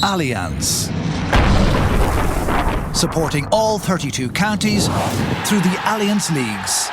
Allianz. Supporting all 32 counties through the Allianz Leagues.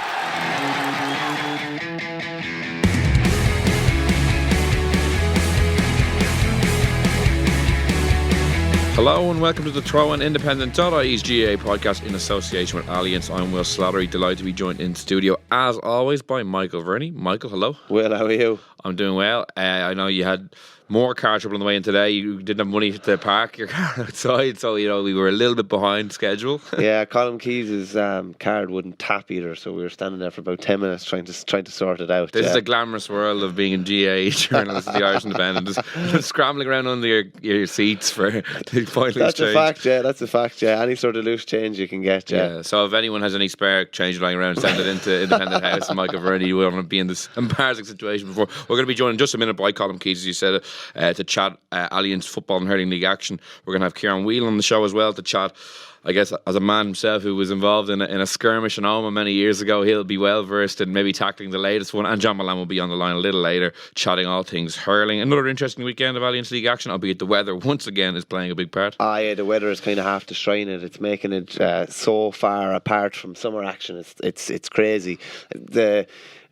Hello and welcome to the Tyrone Independent.ie's GAA podcast in association with Allianz. I'm Will Slattery, delighted to be joined in studio as always by Michael Verney. Michael, hello. Will, how are you? I'm doing well. I know you had more car trouble on the way in today. You didn't have money to park your car outside, so we were a little bit behind schedule. Yeah, Colm Keys' card wouldn't tap either, so we were standing there for about 10 minutes trying to sort it out. This is the glamorous world of being a GAA journalist at the Irish Independent, just scrambling around under your seats for the pointless That's change. That's a fact, yeah. Any sort of loose change you can get, yeah. So if anyone has any spare change lying around, send it into Independent House and Michael Verney. You won't be in this embarrassing situation before. We're going to be joined in just a minute by Colm Keys, as you said, to chat Allianz Football and Hurling League action. We're going to have Ciaran Whelan on the show as well to chat, I guess, as a man himself who was involved in a skirmish in Oma many years ago. He'll be well versed in maybe tackling the latest one, and John Milan will be on the line a little later chatting all things hurling. Another interesting weekend of Allianz League action, albeit the weather once again is playing a big part. Yeah, the weather is kind of half destroying it. It's making it so far apart from summer action. It's crazy.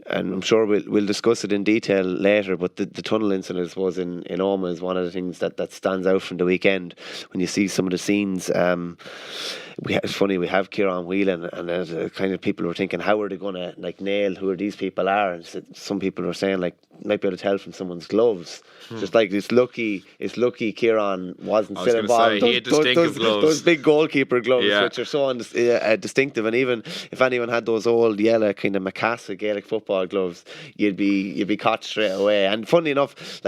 And I'm sure we'll discuss it in detail later, but the tunnel incident was in Oma is one of the things that stands out from the weekend. When you see some of the scenes, it's funny, we have Ciaran Whelan, and the kind of people were thinking, how are they going to nail who these people are? And some people were saying might be able to tell from someone's gloves. Just it's lucky Ciaran wasn't still involved. He had distinctive gloves. Those big goalkeeper gloves, yeah, which are so distinctive. And even if anyone had those old yellow kind of Macassar Gaelic football gloves, you'd be caught straight away. And funny enough,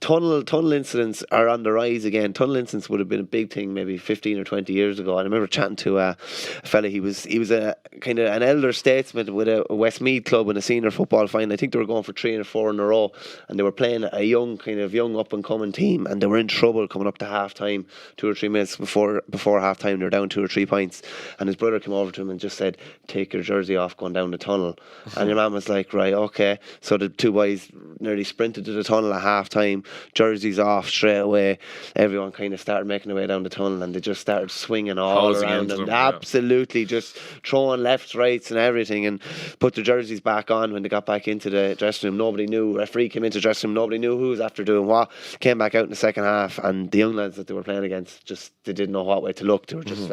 tunnel incidents are on the rise again. Tunnel incidents would have been a big thing maybe 15 or 20 years ago. And I remember chatting to a fella. He was a kind of an elder statesman with a Westmeath club in a senior football final. I think they were going for 3 or 4 in a row, and they were playing a young up and coming team, and they were in trouble coming up to half time. 2 or 3 minutes before half time, they were down 2 or 3 points, and his brother came over to him and just said, take your jersey off going down the tunnel. And your man was like, right, okay. So the two boys nearly sprinted to the tunnel at half time, jerseys off straight away. Everyone kind of started making their way down the tunnel, and they just started swinging all around them. Absolutely, just throwing lefts, rights and everything, and put their jerseys back on. When they got back into the dressing room, nobody knew. Referee came into the dressing room, nobody knew who was after doing what. Came back out in the second half, and the young lads that they were playing against, they didn't know what way to look. They were just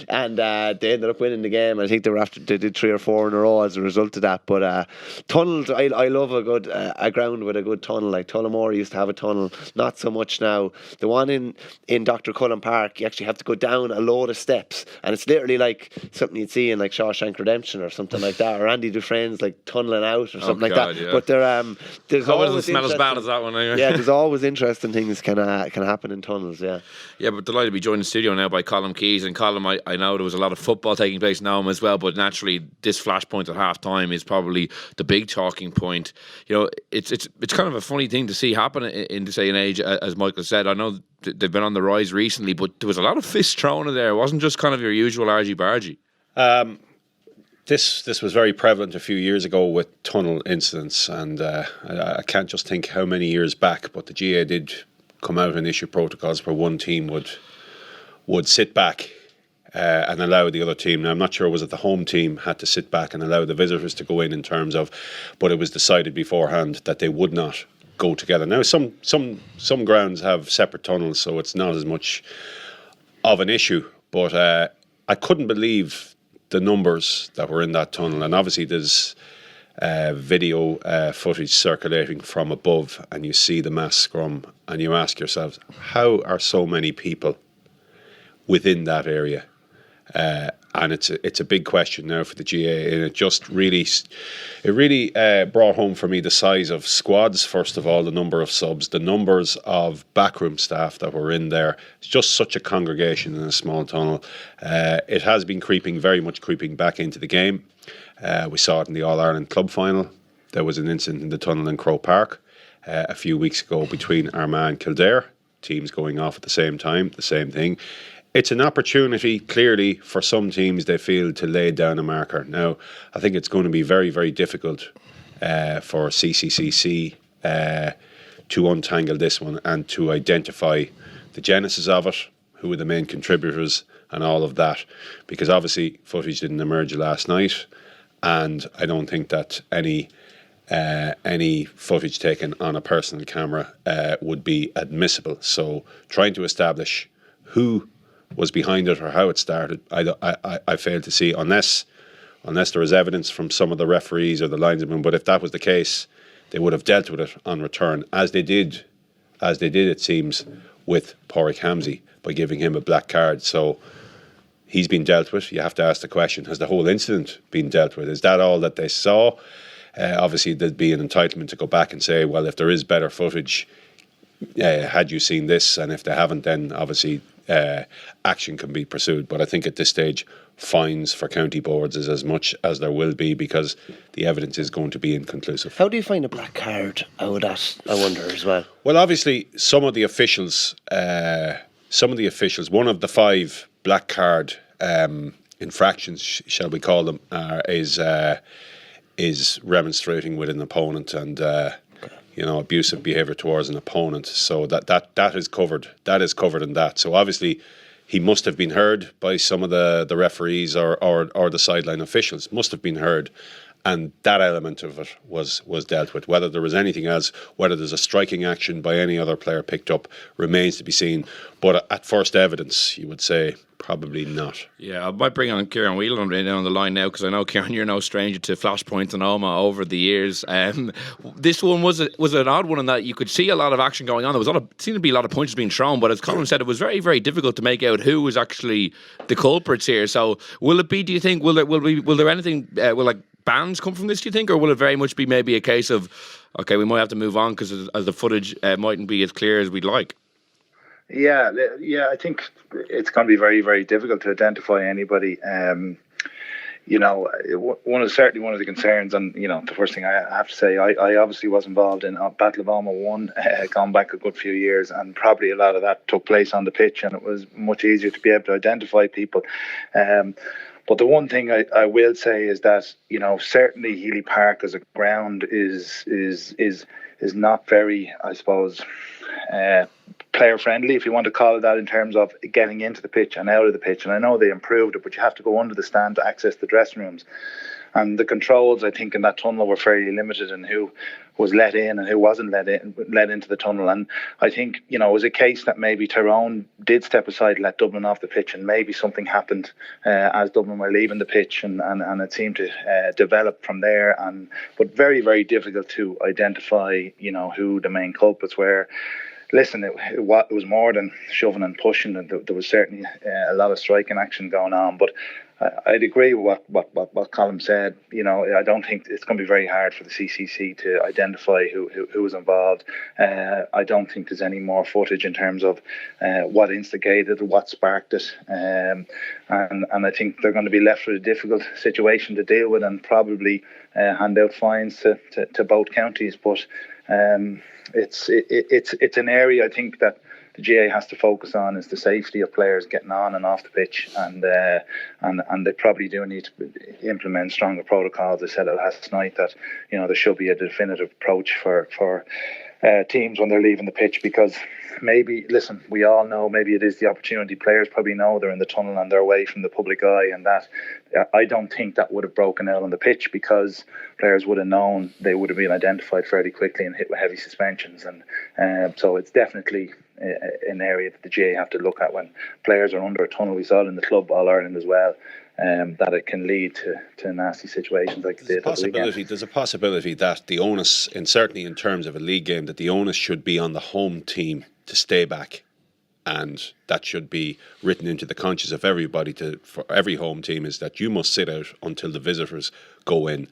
and they ended up winning the game. I think they did 3 or 4 in a row as a result of that. But tunnels, I love a ground with a good tunnel. Like Tullamore used to have a tunnel, not so much now. The one in Dr. Cullen Park, you actually have to go down a load of steps, and it's literally like something you'd see in Shawshank Redemption or something like that, or Andy Dufresne's tunneling out or something like that. Yeah. But there's always smell as bad as that one. Anyway. Yeah, there's always interesting things can happen in tunnels. Yeah. Yeah, but delighted to be joined in the studio now by Colm Keys. And Colm, I know there was a lot of football taking place now as well, but naturally this flashpoint at half time is probably the big talking point. It's kind of a funny thing to see happen in this day and age, as Michael said. I know they've been on the rise recently, but there was a lot of fists thrown in there. It wasn't just kind of your usual argy-bargy. This was very prevalent a few years ago with tunnel incidents, and I can't just think how many years back, but the GAA did come out and issue protocols where one team would sit back and allow the other team. Now, I'm not sure was it the home team had to sit back and allow the visitors to go in terms of, but it was decided beforehand that they would not go together. Now, some grounds have separate tunnels, so it's not as much of an issue. But I couldn't believe the numbers that were in that tunnel, and obviously there's video footage circulating from above, and you see the mass scrum, and you ask yourselves, how are so many people within that area? And it's a big question now for the GAA, and it really brought home for me the size of squads. First of all, the number of subs, the numbers of backroom staff that were in there. It's just such a congregation in a small tunnel. It has been very much creeping back into the game. We saw it in the All-Ireland Club Final. There was an incident in the tunnel in Croke Park a few weeks ago between Armagh and Kildare. Teams going off at the same time, the same thing. It's an opportunity, clearly, for some teams, they feel, to lay down a marker. Now, I think it's going to be very, very difficult for CCCC to untangle this one and to identify the genesis of it, who were the main contributors and all of that, because obviously footage didn't emerge last night, and I don't think that any footage taken on a personal camera would be admissible. So trying to establish who was behind it or how it started, I fail to see, unless there is evidence from some of the referees or the linesmen. But if that was the case, they would have dealt with it on return, as they did, it seems, with Pádraig Hamzy by giving him a black card. So he's been dealt with. You have to ask the question, has the whole incident been dealt with? Is that all that they saw? Obviously, there'd be an entitlement to go back and say, well, if there is better footage, had you seen this? And if they haven't, then obviously action can be pursued. But I think at this stage, fines for county boards is as much as there will be, because the evidence is going to be inconclusive. How do you find a black card out of that, I wonder, as well? Well, obviously, some of the officials, one of the 5 black card infractions, shall we call them, is remonstrating with an opponent and abusive behaviour towards an opponent. So that is covered. That is covered in that. So obviously he must have been heard by some of the referees or the sideline officials. Must have been heard. And that element of it was dealt with. Whether there was anything else, whether there's a striking action by any other player picked up, remains to be seen. But at first evidence, you would say probably not. Yeah, I might bring on Ciaran Whelan on the line now, because I know, Ciaran, you're no stranger to flashpoints and Oma over the years. This one was an odd one in that you could see a lot of action going on. There seemed to be a lot of punches being thrown, but as Colin said, it was very, very difficult to make out who was actually the culprits here. So will it be? Do you think will there anything? Will bans come from this, do you think, or will it very much be maybe a case of, okay, we might have to move on because as the footage mightn't be as clear as we'd like? Yeah, I think it's going to be very, very difficult to identify anybody. One of the concerns, and the first thing I have to say, I obviously was involved in Battle of Oma 1, gone back a good few years, and probably a lot of that took place on the pitch, and it was much easier to be able to identify people. But the one thing I will say is that certainly Healy Park as a ground is not very, I suppose, player friendly, if you want to call it that, in terms of getting into the pitch and out of the pitch. And I know they improved it, but you have to go under the stand to access the dressing rooms. And the controls, I think, in that tunnel were fairly limited in who was let in and who wasn't let into the tunnel. And I think, it was a case that maybe Tyrone did step aside and let Dublin off the pitch, and maybe something happened as Dublin were leaving the pitch, and it seemed to develop from there. But very, very difficult to identify, who the main culprits were. Listen, it was more than shoving and pushing, and there was certainly a lot of striking action going on. But I'd agree with what Colin said. I don't think it's going to be very hard for the CCC to identify who was involved. I don't think there's any more footage in terms of what instigated, what sparked it, and I think they're going to be left with a difficult situation to deal with, and probably hand out fines to both counties. But it's an area I think that the GA has to focus on, is the safety of players getting on and off the pitch, and they probably do need to implement stronger protocols. I said it last night that there should be a definitive approach for teams when they're leaving the pitch, because we all know maybe it is the opportunity. Players probably know they're in the tunnel and they're away from the public eye, and that I don't think that would have broken out on the pitch, because players would have known, they would have been identified fairly quickly and hit with heavy suspensions. And so it's definitely an area that the GA have to look at when players are under a tunnel. We saw it in the Club All Ireland as well, that it can lead to nasty situations like this. There's a possibility that the onus, and certainly in terms of a league game, that the onus should be on the home team to stay back, and that should be written into the conscience of everybody. For every home team, is that you must sit out until the visitors go in.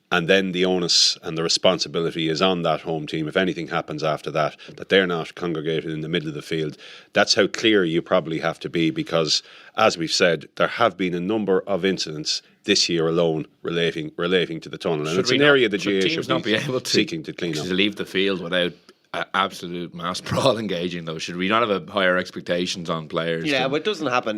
And then the onus and the responsibility is on that home team, if anything happens after that they're not congregated in the middle of the field. That's how clear you probably have to be, because, as we've said, there have been a number of incidents this year alone relating to the tunnel. And it's an area the GA should not be able to seeking to clean up. To leave the field without absolute mass brawl engaging, though. Should we not have higher expectations on players? Yeah, but it doesn't happen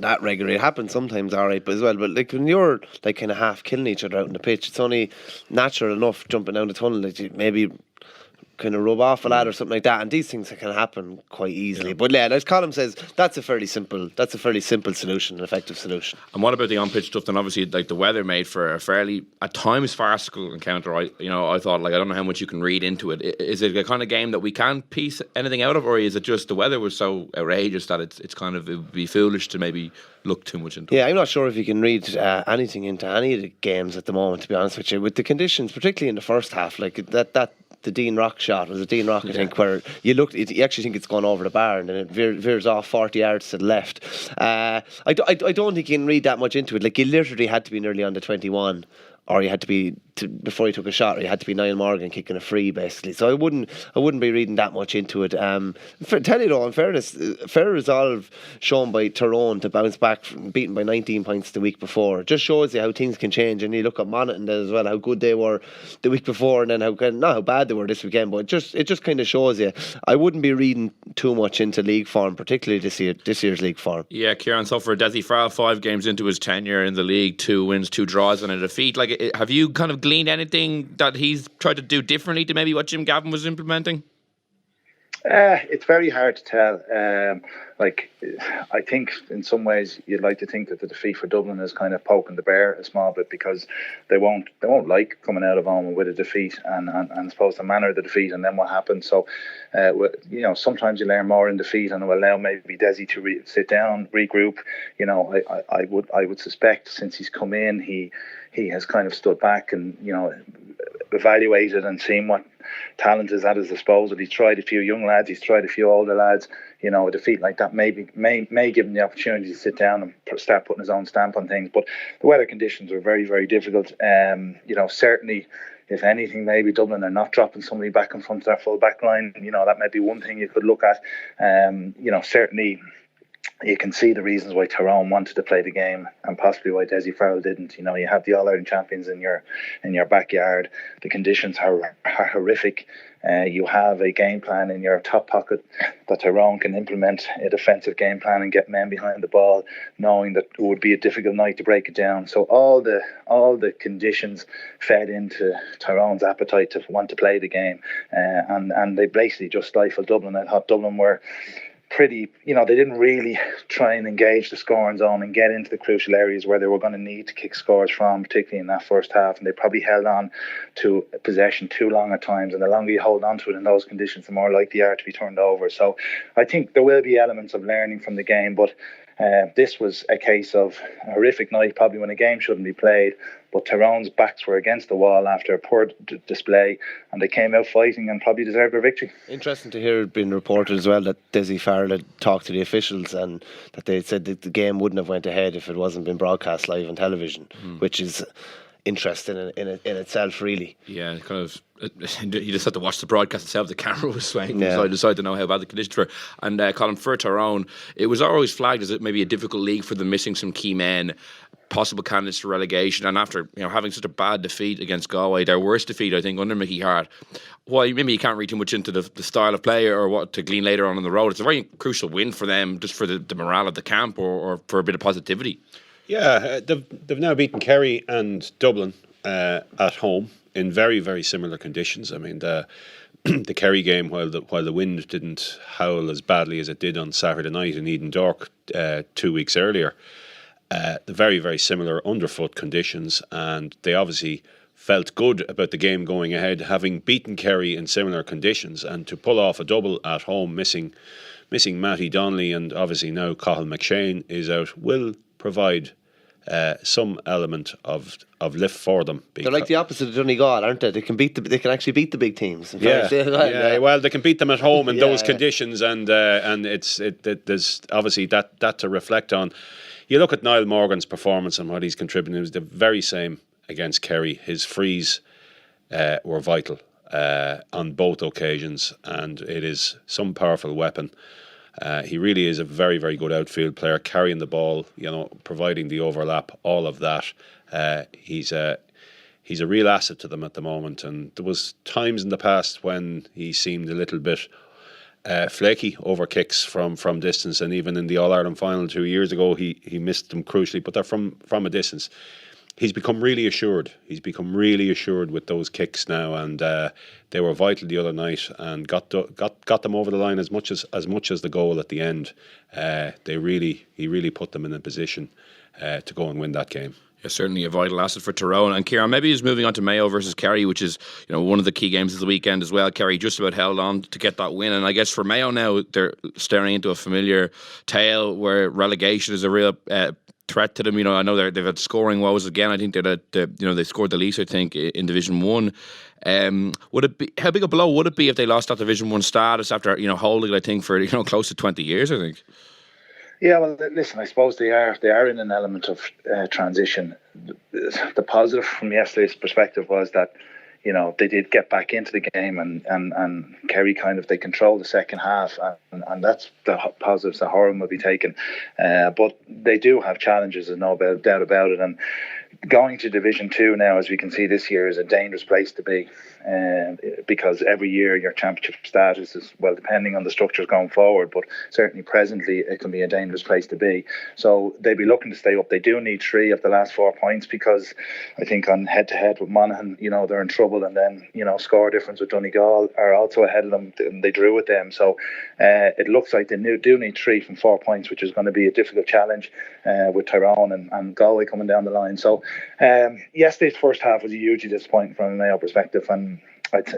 that regularly. It happens sometimes, alright, but as well. But when you're kind of half killing each other out in the pitch, it's only natural enough jumping down the tunnel that you maybe kind of rub off a lad or something like that, and these things can happen quite easily. But yeah, as Colm says, that's a fairly simple solution, an effective solution. And what about the on-pitch stuff? Then obviously, like the weather made for a fairly, at times, farcical encounter. I thought, like, I don't know how much you can read into it. Is it a kind of game that we can't piece anything out of, or is it just the weather was so outrageous that it's kind of, it would be foolish to maybe look too much into it? Yeah, I'm not sure if you can read anything into any of the games at the moment, to be honest with you. With the conditions, particularly in the first half, like that the Dean Rock shot was a Dean Rock, I think, where you actually think it's gone over the bar and then it veers off 40 yards to the left. I don't think you can read that much into it. Like, you literally had to be nearly on the 21, or you had to be before he took a shot, or you had to be Niall Morgan kicking a free, basically. So I wouldn't be reading that much into it. Tell you though, in fairness, fair resolve shown by Tyrone to bounce back from beaten by 19 points the week before. It just shows you how things can change. And you look at Monaghan as well, how good they were the week before, and then not how bad they were this weekend, but it just kind of shows you. I wouldn't be reading too much into league form, particularly this year's league form. Yeah, Ciaran, so for Desi Farrell, 5 games into his tenure in the league, 2 wins, 2 draws and a defeat. Like, have you kind of gleaned anything that he's tried to do differently to maybe what Jim Gavin was implementing? It's very hard to tell. I think in some ways you'd like to think that the defeat for Dublin is kind of poking the bear a small bit, because they won't like coming out of Alma with a defeat and I suppose the manner of the defeat and then what happened. So, sometimes you learn more in defeat and it will allow maybe Desi to sit down, regroup. I would suspect since he's come in, he has kind of stood back and evaluated and seen what talent is at his disposal. He's tried a few young lads, he's tried a few older lads. A defeat like that may give him the opportunity to sit down and start putting his own stamp on things. But the weather conditions were very, very difficult. Certainly, if anything, maybe Dublin are not dropping somebody back in front of their full back line. That might be one thing you could look at. Certainly, you can see the reasons why Tyrone wanted to play the game and possibly why Desi Farrell didn't. You have the All-Ireland champions in your backyard. The conditions are horrific. You have a game plan in your top pocket that Tyrone can implement a defensive game plan and get men behind the ball, knowing that it would be a difficult night to break it down. So all the conditions fed into Tyrone's appetite to want to play the game, and they basically just stifled Dublin. I thought Dublin were pretty, they didn't really try and engage the scoring zone and get into the crucial areas where they were going to need to kick scores from, particularly in that first half. And they probably held on to possession too long at times. And the longer you hold on to it in those conditions, the more likely you are to be turned over. So I think there will be elements of learning from the game, but this was a case of a horrific night, probably when a game shouldn't be played. But Tyrone's backs were against the wall after a poor display, and they came out fighting and probably deserved their victory. Interesting to hear it being reported as well that Desi Farrell had talked to the officials and that they said that the game wouldn't have went ahead if it wasn't been broadcast live on television, which is interesting in itself, really. Yeah, kind of. You just had to watch the broadcast itself. The camera was swaying, so I decided to know how bad the conditions were. And Colin, for Tyrone, it was always flagged as maybe a difficult league for them, missing some key men, possible candidates for relegation, and after having such a bad defeat against Galway, their worst defeat I think under Mickey Hart. Well, maybe you can't read too much into the style of play or what to glean later on the road. It's a very crucial win for them, just for the morale of the camp or for a bit of positivity. Yeah, they've now beaten Kerry and Dublin at home in very, very similar conditions. I mean, the Kerry game, while the wind didn't howl as badly as it did on Saturday night in Eden Dork 2 weeks earlier, the very, very similar underfoot conditions, and they obviously felt good about the game going ahead, having beaten Kerry in similar conditions, and to pull off a double at home, missing Matty Donnelly, and obviously now Cathal McShane is out, will provide some element of lift for them. They're like the opposite of Donegal, aren't they? They can actually beat the big teams. Well, they can beat them at home in those conditions, and there's obviously that to reflect on. You look at Niall Morgan's performance and what he's contributing. It was the very same against Kerry. His frees were vital on both occasions, and it is some powerful weapon. He really is a very, very good outfield player, carrying the ball, providing the overlap, all of that. He's a real asset to them at the moment, and there was times in the past when he seemed a little bit flaky over kicks from distance, and even in the All-Ireland final 2 years ago he missed them crucially, but they're from a distance. he's become really assured. He's become really assured with those kicks now, and they were vital the other night and got them over the line as much as the goal at the end. He really put them in a position to go and win that game. Yeah, certainly a vital asset for Tyrone. And Ciaran, maybe he's moving on to Mayo versus Kerry, which is one of the key games of the weekend as well. Kerry just about held on to get that win, and I guess for Mayo now they're staring into a familiar tale where relegation is a real threat to them. I know they've had scoring woes again. I think they scored the least, I think, in Division 1. Would it be, how big a blow would it be if they lost that Division 1 status after holding it, I think, for close to 20 years, I think? Yeah, well, listen, I suppose they are in an element of transition. The positive from yesterday's perspective was that they did get back into the game, and Kerry they controlled the second half, and that's the positives that Horham will be taking. But they do have challenges, there's no doubt about it. And going to Division 2 now, as we can see this year, is a dangerous place to be. Because every year your championship status is, well, depending on the structures going forward, but certainly presently it can be a dangerous place to be. So they'd be looking to stay up. They do need 3 of the last 4 points, because I think on head-to-head with Monaghan, they're in trouble, and then score difference with Donegal are also ahead of them, and they drew with them. So it looks like they do need 3 from 4 points, which is going to be a difficult challenge with Tyrone and Galway coming down the line. So yesterday's first half was hugely disappointing from a Mayo perspective, and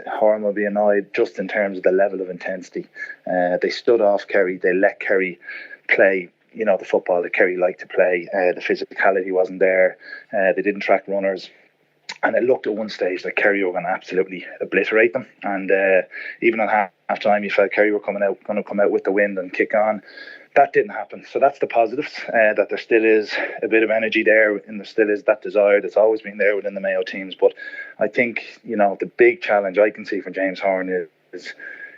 Horham will be annoyed just in terms of the level of intensity. They stood off Kerry. They let Kerry play, the football that Kerry liked to play. The physicality wasn't there. They didn't track runners. And it looked at one stage like Kerry were going to absolutely obliterate them. And even at half time, you felt Kerry were going to come out with the wind and kick on. That didn't happen. So that's the positives, that there still is a bit of energy there, and there still is that desire that's always been there within the Mayo teams. But I think, the big challenge I can see for James Horn is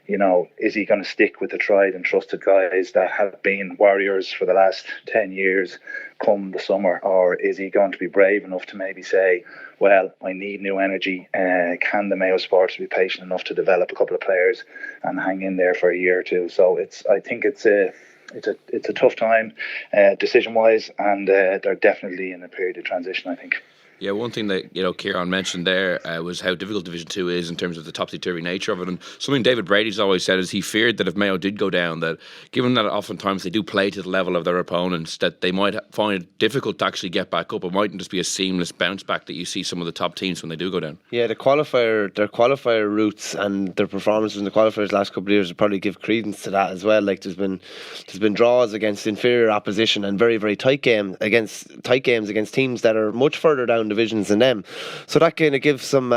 he going to stick with the tried and trusted guys that have been warriors for the last 10 years come the summer, or is he going to be brave enough to maybe say, well, I need new energy? Can the Mayo sports be patient enough to develop a couple of players and hang in there for a year or two? So I think it's a tough time decision-wise, and they're definitely in a period of transition, I think. Yeah, one thing that Ciaran mentioned there was how difficult Division 2 is in terms of the topsy-turvy nature of it, and something David Brady's always said is he feared that if Mayo did go down, that given that oftentimes they do play to the level of their opponents, that they might find it difficult to actually get back up. It mightn't just be a seamless bounce back that you see some of the top teams when they do go down. Yeah, their qualifier routes and their performances in the qualifiers the last couple of years would probably give credence to that as well. Like there's been draws against inferior opposition and very, very tight games against teams that are much further down divisions than them, so that kind of gives some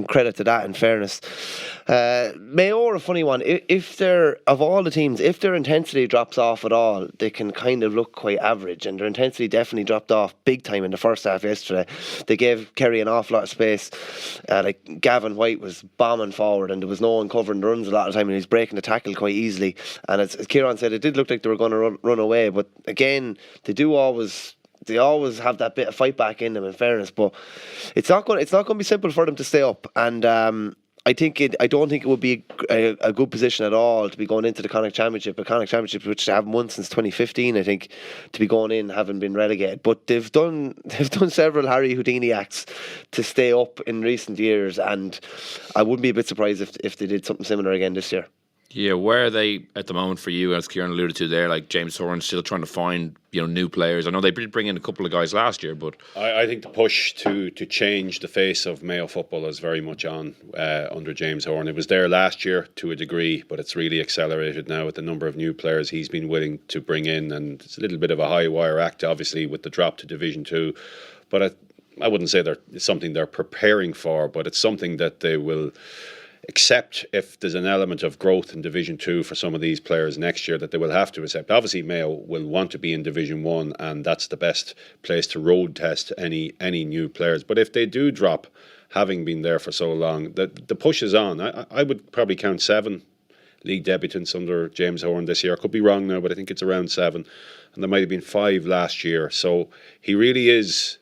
credit to that, in fairness. Mayo are a funny one. If they're, of all the teams, if their intensity drops off at all, they can kind of look quite average, and their intensity definitely dropped off big time in the first half yesterday. They gave Kerry an awful lot of space. Like Gavin White was bombing forward, and there was no one covering the runs a lot of the time, and he's breaking the tackle quite easily. And as Ciaran said, it did look like they were going to run away, but again, they always have that bit of fight back in them, in fairness. But it's not going to be simple for them to stay up. And I don't think it would be a good position at all to be going into the Connacht Championship, which they haven't won since 2015. I think, to be going in having been relegated. But they've done several Harry Houdini acts to stay up in recent years, and I wouldn't be a bit surprised if they did something similar again this year. Yeah, where are they at the moment for you, as Ciaran alluded to there? Like James Horan still trying to find new players. I know they did bring in a couple of guys last year, but I think the push to change the face of Mayo football is very much on under James Horan. It was there last year to a degree, but it's really accelerated now with the number of new players he's been willing to bring in, and it's a little bit of a high wire act, obviously, with the drop to Division 2. But I wouldn't say it's something they're preparing for, but it's something that they will accept if there's an element of growth in Division 2 for some of these players next year, that they will have to accept. Obviously, Mayo will want to be in Division 1, and that's the best place to road test any new players. But if they do drop, having been there for so long, the push is on. I would probably count 7 league debutants under James Horan this year. I could be wrong now, but I think it's around 7. And there might have been 5 last year. So he really is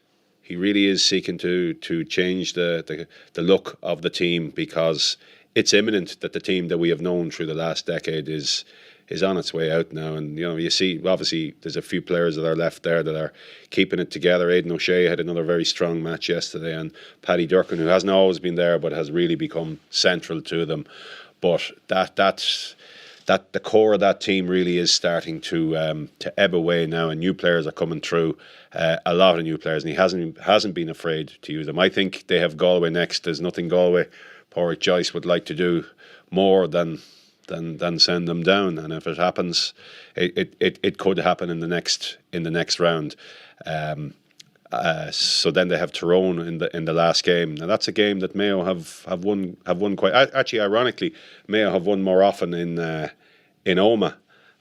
seeking to change the look of the team, because it's imminent that the team that we have known through the last decade is is on its way out now. And you see, obviously, there's a few players that are left there that are keeping it together. Aidan O'Shea had another very strong match yesterday, and Paddy Durkin, who hasn't always been there but has really become central to them. But that the core of that team really is starting to ebb away now, and new players are coming through. A lot of new players, and he hasn't been afraid to use them. I think they have Galway next. There's nothing Galway, Pádraig Joyce would like to do more than send them down. And if it happens, it could happen in the next round. So then they have Tyrone in the last game. Now that's a game that Mayo have won quite. Actually, ironically, Mayo have won more often in Omagh,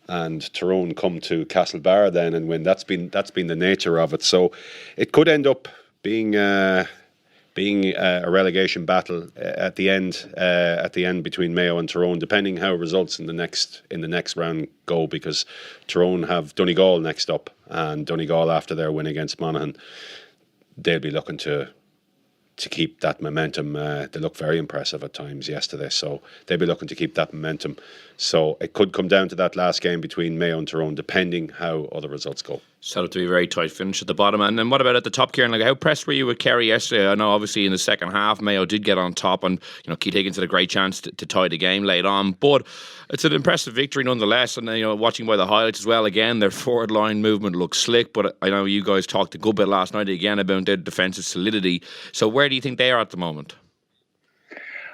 and Tyrone come to Castlebar then and win. That's been the nature of it. So it could end up being a relegation battle at the end between Mayo and Tyrone, depending how results in the next round go, because Tyrone have Donegal next up, and Donegal, after their win against Monaghan, they'll be looking to keep that momentum. They look very impressive at times yesterday, so they'll be looking to keep that momentum. So it could come down to that last game between Mayo and Tyrone, depending how other results go. Set up to be a very tight finish at the bottom. And then what about at the top, Ciaran? Like, how pressed were you with Kerry yesterday? I know obviously in the second half Mayo did get on top, and Keith Higgins had a great chance to tie the game late on, but it's an impressive victory nonetheless. And watching by the highlights as well, again, their forward line movement looks slick, but I know you guys talked a good bit last night again about their defensive solidity. So where do you think they are at the moment?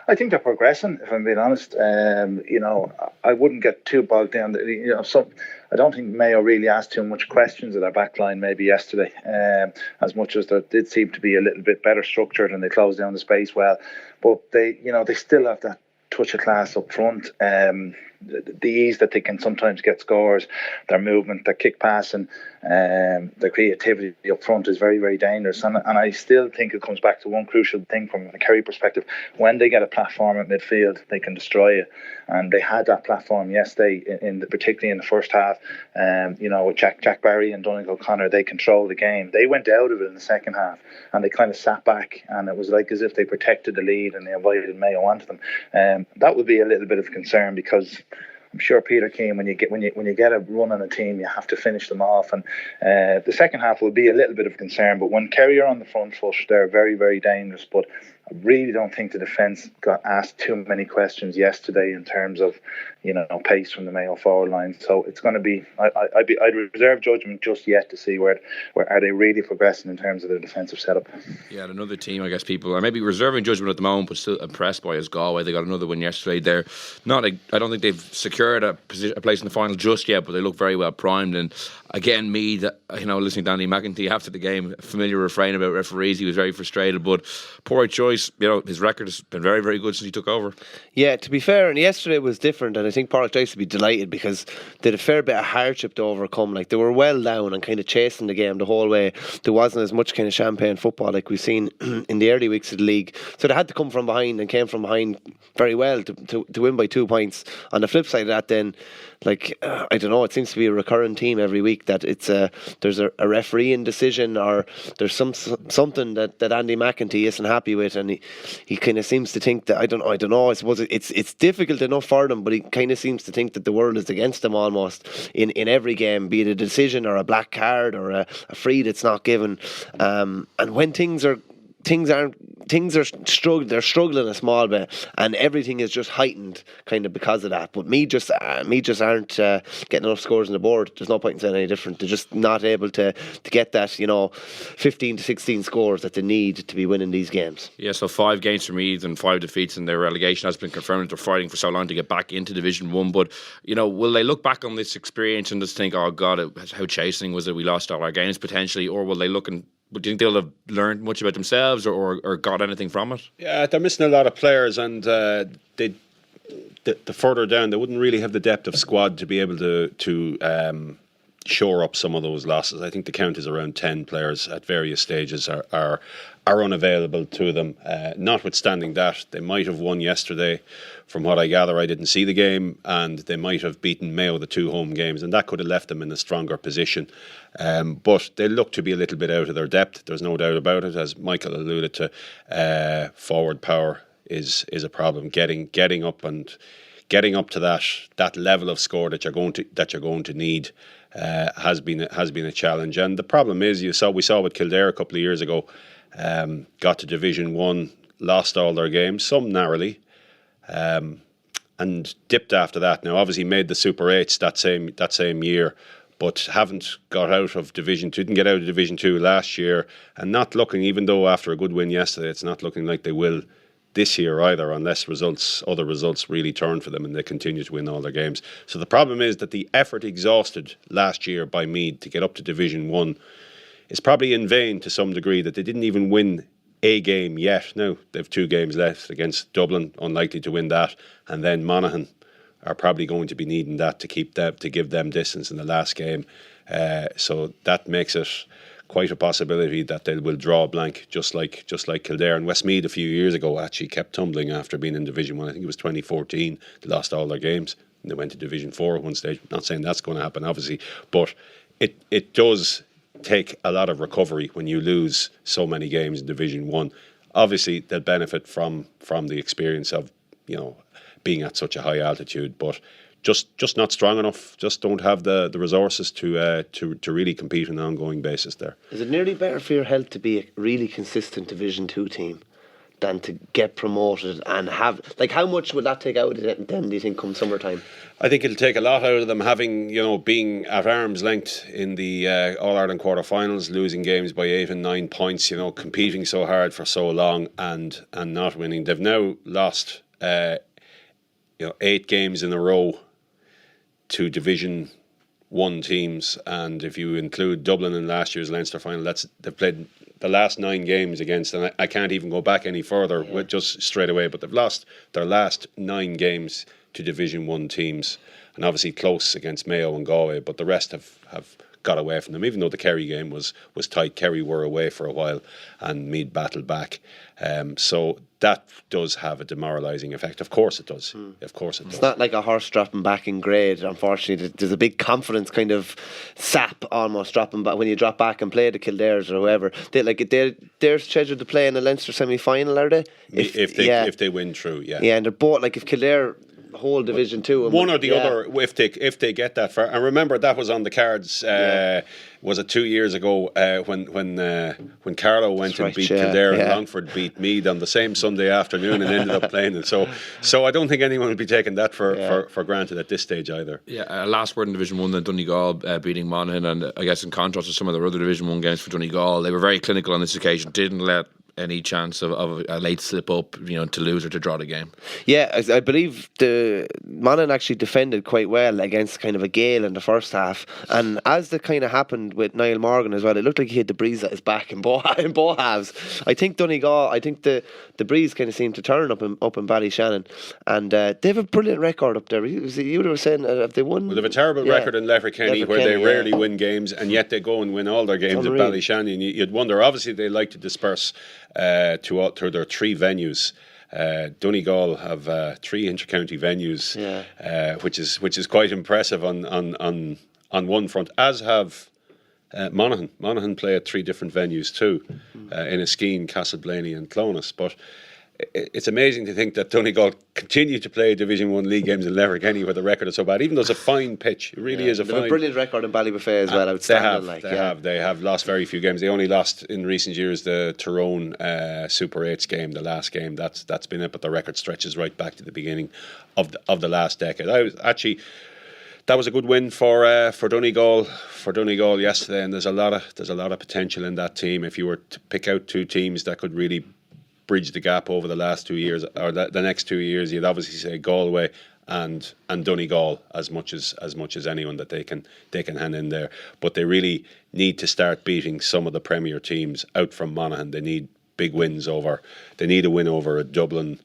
I think they're progressing, if I'm being honest. I wouldn't get too bogged down. I don't think Mayo really asked too much questions of their backline maybe yesterday, as much as there did seem to be a little bit better structured and they closed down the space well. But they still have that touch of class up front. The ease that they can sometimes get scores, their movement, their kick passing, their creativity up front is very, very dangerous. And I still think it comes back to one crucial thing from a Kerry perspective. When they get a platform at midfield, they can destroy it. And they had that platform yesterday, particularly in the first half. With Jack Barry and Donegal O'Connor, they controlled the game. They went out of it in the second half, and they kind of sat back, and it was like as if they protected the lead and they invited Mayo onto them. That would be a little bit of concern, because I'm sure Peter Keane, when you get a run on a team, you have to finish them off, and the second half will be a little bit of concern. But when Kerry are on the front foot, they're very, very dangerous. But I really don't think the defence got asked too many questions yesterday in terms of pace from the Mayo forward line. So it's going to be I'd reserve judgment just yet to see where are they really progressing in terms of their defensive setup. Yeah, another team, I guess people are maybe reserving judgment at the moment, but still impressed by is Galway. They got another win yesterday. They're not. I don't think they've secured a place in the final just yet, but they look very well primed. And again, listening to Andy McEntee after the game, a familiar refrain about referees. He was very frustrated, but Pádraig Joyce, his record has been very, very good since he took over. Yeah, to be fair, and yesterday was different, and I think Pádraig Joyce would be delighted because they had a fair bit of hardship to overcome. Like, they were well down and kind of chasing the game the whole way. There wasn't as much kind of champagne football like we've seen in the early weeks of the league, so they had to come from behind, and came from behind very well to win by 2 points. On the flip side of that, then, I don't know, it seems to be a recurring theme every week that it's there's a refereeing decision, or there's something that Andy McEntee isn't happy with, and he kind of seems to think that I don't know. I suppose it's difficult enough for them, but he kind of seems to think that the world is against them almost in every game, be it a decision or a black card or a free that's not given. And when things are struggling a small bit, and everything is just heightened kind of because of that. But me just aren't getting enough scores on the board. There's no point in saying any different. They're just not able to get that 15 to 16 scores that they need to be winning these games. Yeah, so 5 games from Meath and 5 defeats, and their relegation has been confirmed. They're fighting for so long to get back into Division 1. But will they look back on this experience and just think, oh God, how chastening was it? We lost all our games potentially, or will they look and do you think they'll have learned much about themselves or got anything from it? Yeah, they're missing a lot of players, and the further down, they wouldn't really have the depth of squad to be able to shore up some of those losses. I think the count is around 10 players at various stages are unavailable to them. Notwithstanding that, they might have won yesterday. From what I gather, I didn't see the game, and they might have beaten Mayo the 2 home games, and that could have left them in a stronger position. But they look to be a little bit out of their depth. There's no doubt about it. As Michael alluded to, forward power is a problem. Getting up and getting up to that level of score that you're going to need has been a challenge. And the problem is, we saw with Kildare a couple of years ago, got to Division 1, lost all their games, some narrowly, and dipped after that. Now, obviously, made the Super 8s that same year, but haven't got out of Division 2, didn't get out of Division 2 last year, and not looking, even though after a good win yesterday, it's not looking like they will this year either, unless other results really turn for them and they continue to win all their games. So the problem is that the effort exhausted last year by Meath to get up to Division 1 is probably in vain to some degree, that they didn't even win a game yet. Now, they've 2 games left against Dublin, unlikely to win that, and then Monaghan are probably going to be needing that to give them distance in the last game. So that makes it quite a possibility that they will draw a blank, just like Kildare. And Westmeath a few years ago actually kept tumbling after being in Division 1. I think it was 2014. They lost all their games and they went to Division 4 at one stage. Not saying that's going to happen, obviously, but it does take a lot of recovery when you lose so many games in Division 1. Obviously, they'll benefit from the experience of, being at such a high altitude, but just not strong enough. Just don't have the resources to really compete on an ongoing basis there. Is it nearly better for your health to be a really consistent Division 2 team than to get promoted and have, how much would that take out of them, do you think, come summertime? I think it'll take a lot out of them, having, being at arm's length in the All-Ireland quarter-finals, losing games by 8 and 9 points, competing so hard for so long and not winning. They've now lost 8 games in a row to Division 1 teams, and if you include Dublin in last year's Leinster final, they've played the last 9 games against, and I can't even go back any further with just straight away, but they've lost their last 9 games to Division 1 teams, and obviously close against Mayo and Galway, but the rest have got away from them, even though the Kerry game was tight. Kerry were away for a while and Meath battled back. So that does have a demoralising effect. Of course it does. Of course it does. It's not like a horse dropping back in grade, unfortunately. There's a big confidence kind of sap almost dropping back when you drop back and play the Kildares or whoever. They're scheduled to play in the Leinster semi-final, are they? If they win through, yeah. Yeah, and they're both, if Kildare whole Division 2, one or the other, if they get that far. And remember, that was on the cards. Was it 2 years ago when Carlow went and beat Kildare and Longford beat Meath on the same Sunday afternoon and ended up playing it. So I don't think anyone would be taking that for granted at this stage either. Yeah, last word in Division 1, then Donegal beating Monaghan, and I guess in contrast to some of their other Division 1 games for Donegal, they were very clinical on this occasion, didn't let any chance of a late slip up, to lose or to draw the game. Yeah, I believe the Monaghan actually defended quite well against kind of a gale in the first half, and as that kind of happened with Niall Morgan as well, it looked like he had the breeze at his back in both halves. I think Donegal, the breeze kind of seemed to turn up in Ballyshannon, and they have a brilliant record up there. You were saying, have they won? Well, they have a terrible record in Letterkenny where they rarely win games, and yet they go and win all their games at Ballyshannon. You'd wonder, obviously they like to disperse to their 3 venues. Donegal have 3 intercounty venues, which is quite impressive on one front, as have Monaghan. Monaghan play at 3 different venues too, in Eskeen, Castleblaney and Clonus. But it's amazing to think that Donegal continue to play Division 1 league games in Letterkenny where the record is so bad, even though it's a fine pitch. It really is a fine. They have a brilliant record in Ballybuffet as well. Outstanding. They have lost very few games. They only lost in recent years the Tyrone Super 8s game, the last game. That's been it, but the record stretches right back to the beginning of the last decade. That was a good win for Donegal yesterday, and there's a lot of potential in that team. If you were to pick out 2 teams that could really bridge the gap over the last 2 years or the next 2 years, you'd obviously say Galway and Donegal as much as anyone that they can hand in there. But they really need to start beating some of the Premier teams out from Monaghan. They need big wins over. They need a win over a Dublin,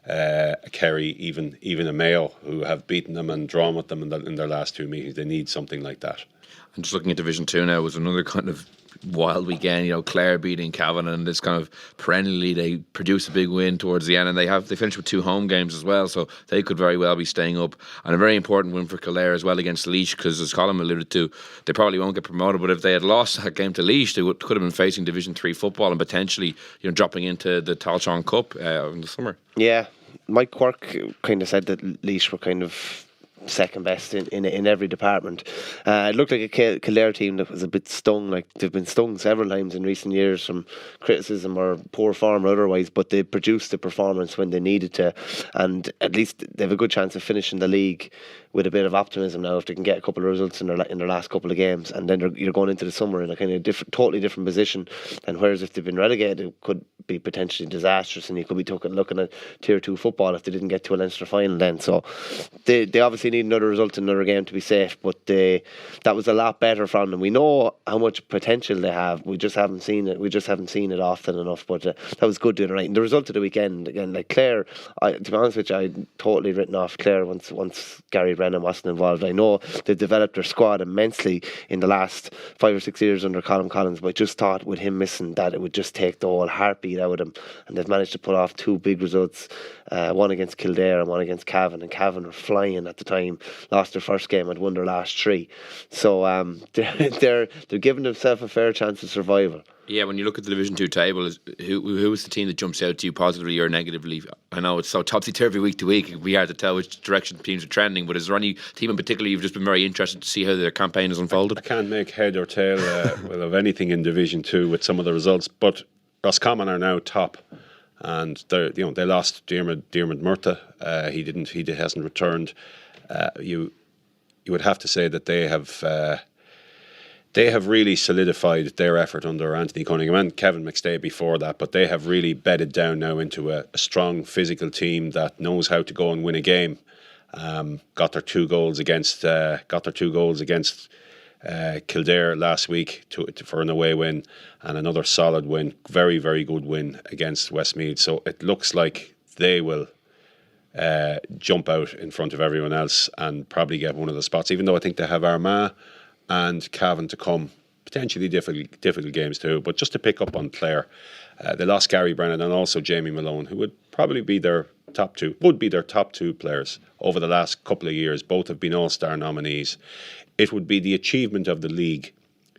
a Kerry, even a Mayo, who have beaten them and drawn with them in their last 2 meetings. They need something like that. And just looking at Division 2 now, was another kind of wild weekend. Clare beating Cavan, and this kind of perennially they produce a big win towards the end, and they finished with 2 home games as well, so they could very well be staying up. And a very important win for Kildare as well against Laois, because as Colm alluded to, they probably won't get promoted, but if they had lost that game to Laois, they could have been facing Division 3 football and potentially dropping into the Tailteann Cup in the summer. Yeah, Mike Quirk kind of said that Laois were kind of second best in every department. It looked like a Kildare team that was a bit stung. Like they've been stung several times in recent years from criticism or poor form or otherwise, but they produced the performance when they needed to, and at least they have a good chance of finishing the league with a bit of optimism now if they can get a couple of results in their last couple of games, and then you're going into the summer in a kind of totally different position. And whereas if they've been relegated, it could be potentially disastrous, and you could be looking at Tier 2 football if they didn't get to a Leinster final then. So they obviously need another result in another game to be safe, but that was a lot better from them. We know how much potential they have, we just haven't seen it often enough, but that was good doing it right. And the result of the weekend, again, like Clare, to be honest with you, I'd totally written off Clare once Gary Brennan wasn't involved. I know they've developed their squad immensely in the last 5 or 6 years under Colm Collins, but I just thought with him missing that it would just take the whole heartbeat out of them, and they've managed to pull off 2 big results, one against Kildare and one against Cavan, and Cavan were flying at the time, lost their first game and won their last 3, so they're giving themselves a fair chance of survival. Yeah, when you look at the Division 2 table, who is the team that jumps out to you positively or negatively? I know it's so topsy-turvy week to week, it'd be hard to tell which direction teams are trending, but is there any team in particular you've just been very interested to see how their campaign has unfolded? I can't make head or tail of anything in Division 2 with some of the results, but Roscommon are now top, and they lost Diarmid Murtagh. He hasn't returned. You would have to say that they have really solidified their effort under Anthony Cunningham and Kevin McStay before that, but they have really bedded down now into a strong physical team that knows how to go and win a game. Got their 2 goals against Kildare last week for an away win, and another solid win, very, very good win against Westmeath. So it looks like they will jump out in front of everyone else and probably get one of the spots, even though I think they have Armagh and Cavan to come, potentially difficult games too. But just to pick up on Clare, they lost Gary Brennan and also Jamie Malone, who would probably be their top two players over the last couple of years. Both have been All-Star nominees. It would be the achievement of the league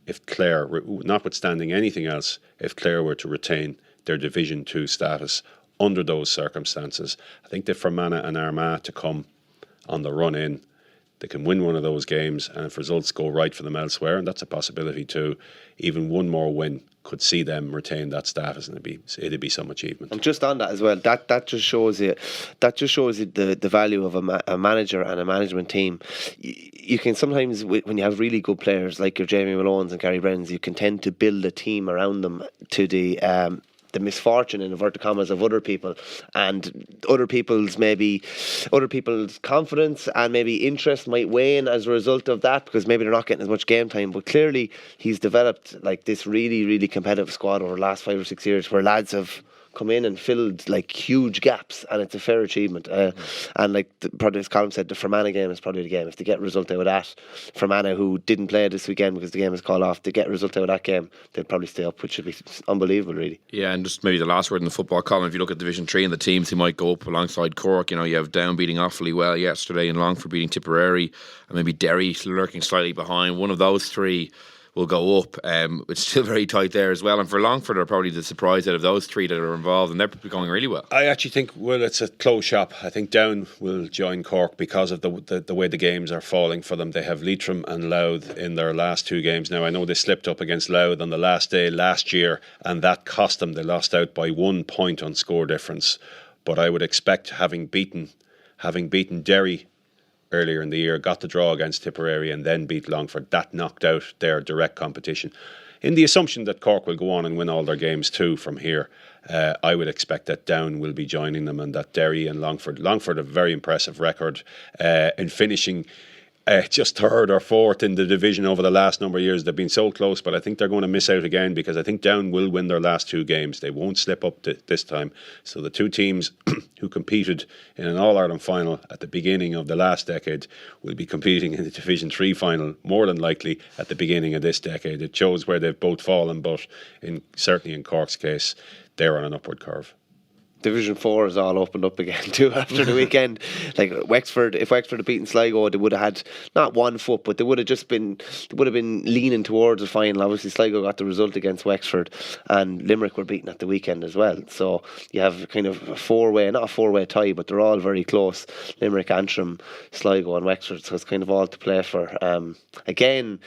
if Clare, notwithstanding anything else, if Clare were to retain their Division 2 status under those circumstances. I think they've Fermanagh and Armagh to come on the run in. They can win one of those games, and if results go right for them elsewhere, and that's a possibility too, even one more win could see them retain that status, and it'd be some achievement. And just on that as well, that just shows you the value of a manager and a management team. You can sometimes, when you have really good players like your Jamie Malones and Gary Brennans, you can tend to build a team around them to the misfortune, in inverted commas, of other people, and other people's confidence and maybe interest might wane as a result of that, because maybe they're not getting as much game time. But clearly he's developed like this really, really competitive squad over the last 5 or 6 years, where lads have come in and filled like huge gaps, and it's a fair achievement. And like probably as Colm said, the Fermanagh game is probably the game. If they get a result out of that, Fermanagh, who didn't play this weekend because the game was called off, they get a result out of that game, they'll probably stay up, which should be unbelievable, really. Yeah, and just maybe the last word in the football column, if you look at Division 3 and the teams who might go up alongside Cork, you have Down beating Offaly well yesterday, and Longford beating Tipperary, and maybe Derry lurking slightly behind. One of those 3 will go up. It's still very tight there as well, and for Longford are probably the surprise out of those 3 that are involved, and they're going really well. I actually think, well, it's a close shop. I think Down will join Cork because of the way the games are falling for them. They have Leitrim and Louth in their last 2 games now. I know they slipped up against Louth on the last day last year, and that cost them. They lost out by 1 point on score difference, but I would expect, having beaten Derry earlier in the year, got the draw against Tipperary and then beat Longford, that knocked out their direct competition. In the assumption that Cork will go on and win all their games too from here, I would expect that Down will be joining them, and that Derry and Longford a very impressive record in finishing just 3rd or 4th in the division over the last number of years. They've been so close, but I think they're going to miss out again, because I think Down will win their last 2 games. They won't slip up this time. So the 2 teams who competed in an All-Ireland final at the beginning of the last decade will be competing in the Division 3 final, more than likely, at the beginning of this decade. It shows where they've both fallen, but certainly in Cork's case, they're on an upward curve. Division 4 is all opened up again too after the weekend. Like Wexford, if Wexford had beaten Sligo, they would have had not 1 foot, but they would have been leaning towards the final. Obviously, Sligo got the result against Wexford, and Limerick were beaten at the weekend as well. So you have kind of not a four-way tie, but they're all very close. Limerick, Antrim, Sligo, and Wexford. So it's kind of all to play for. Again,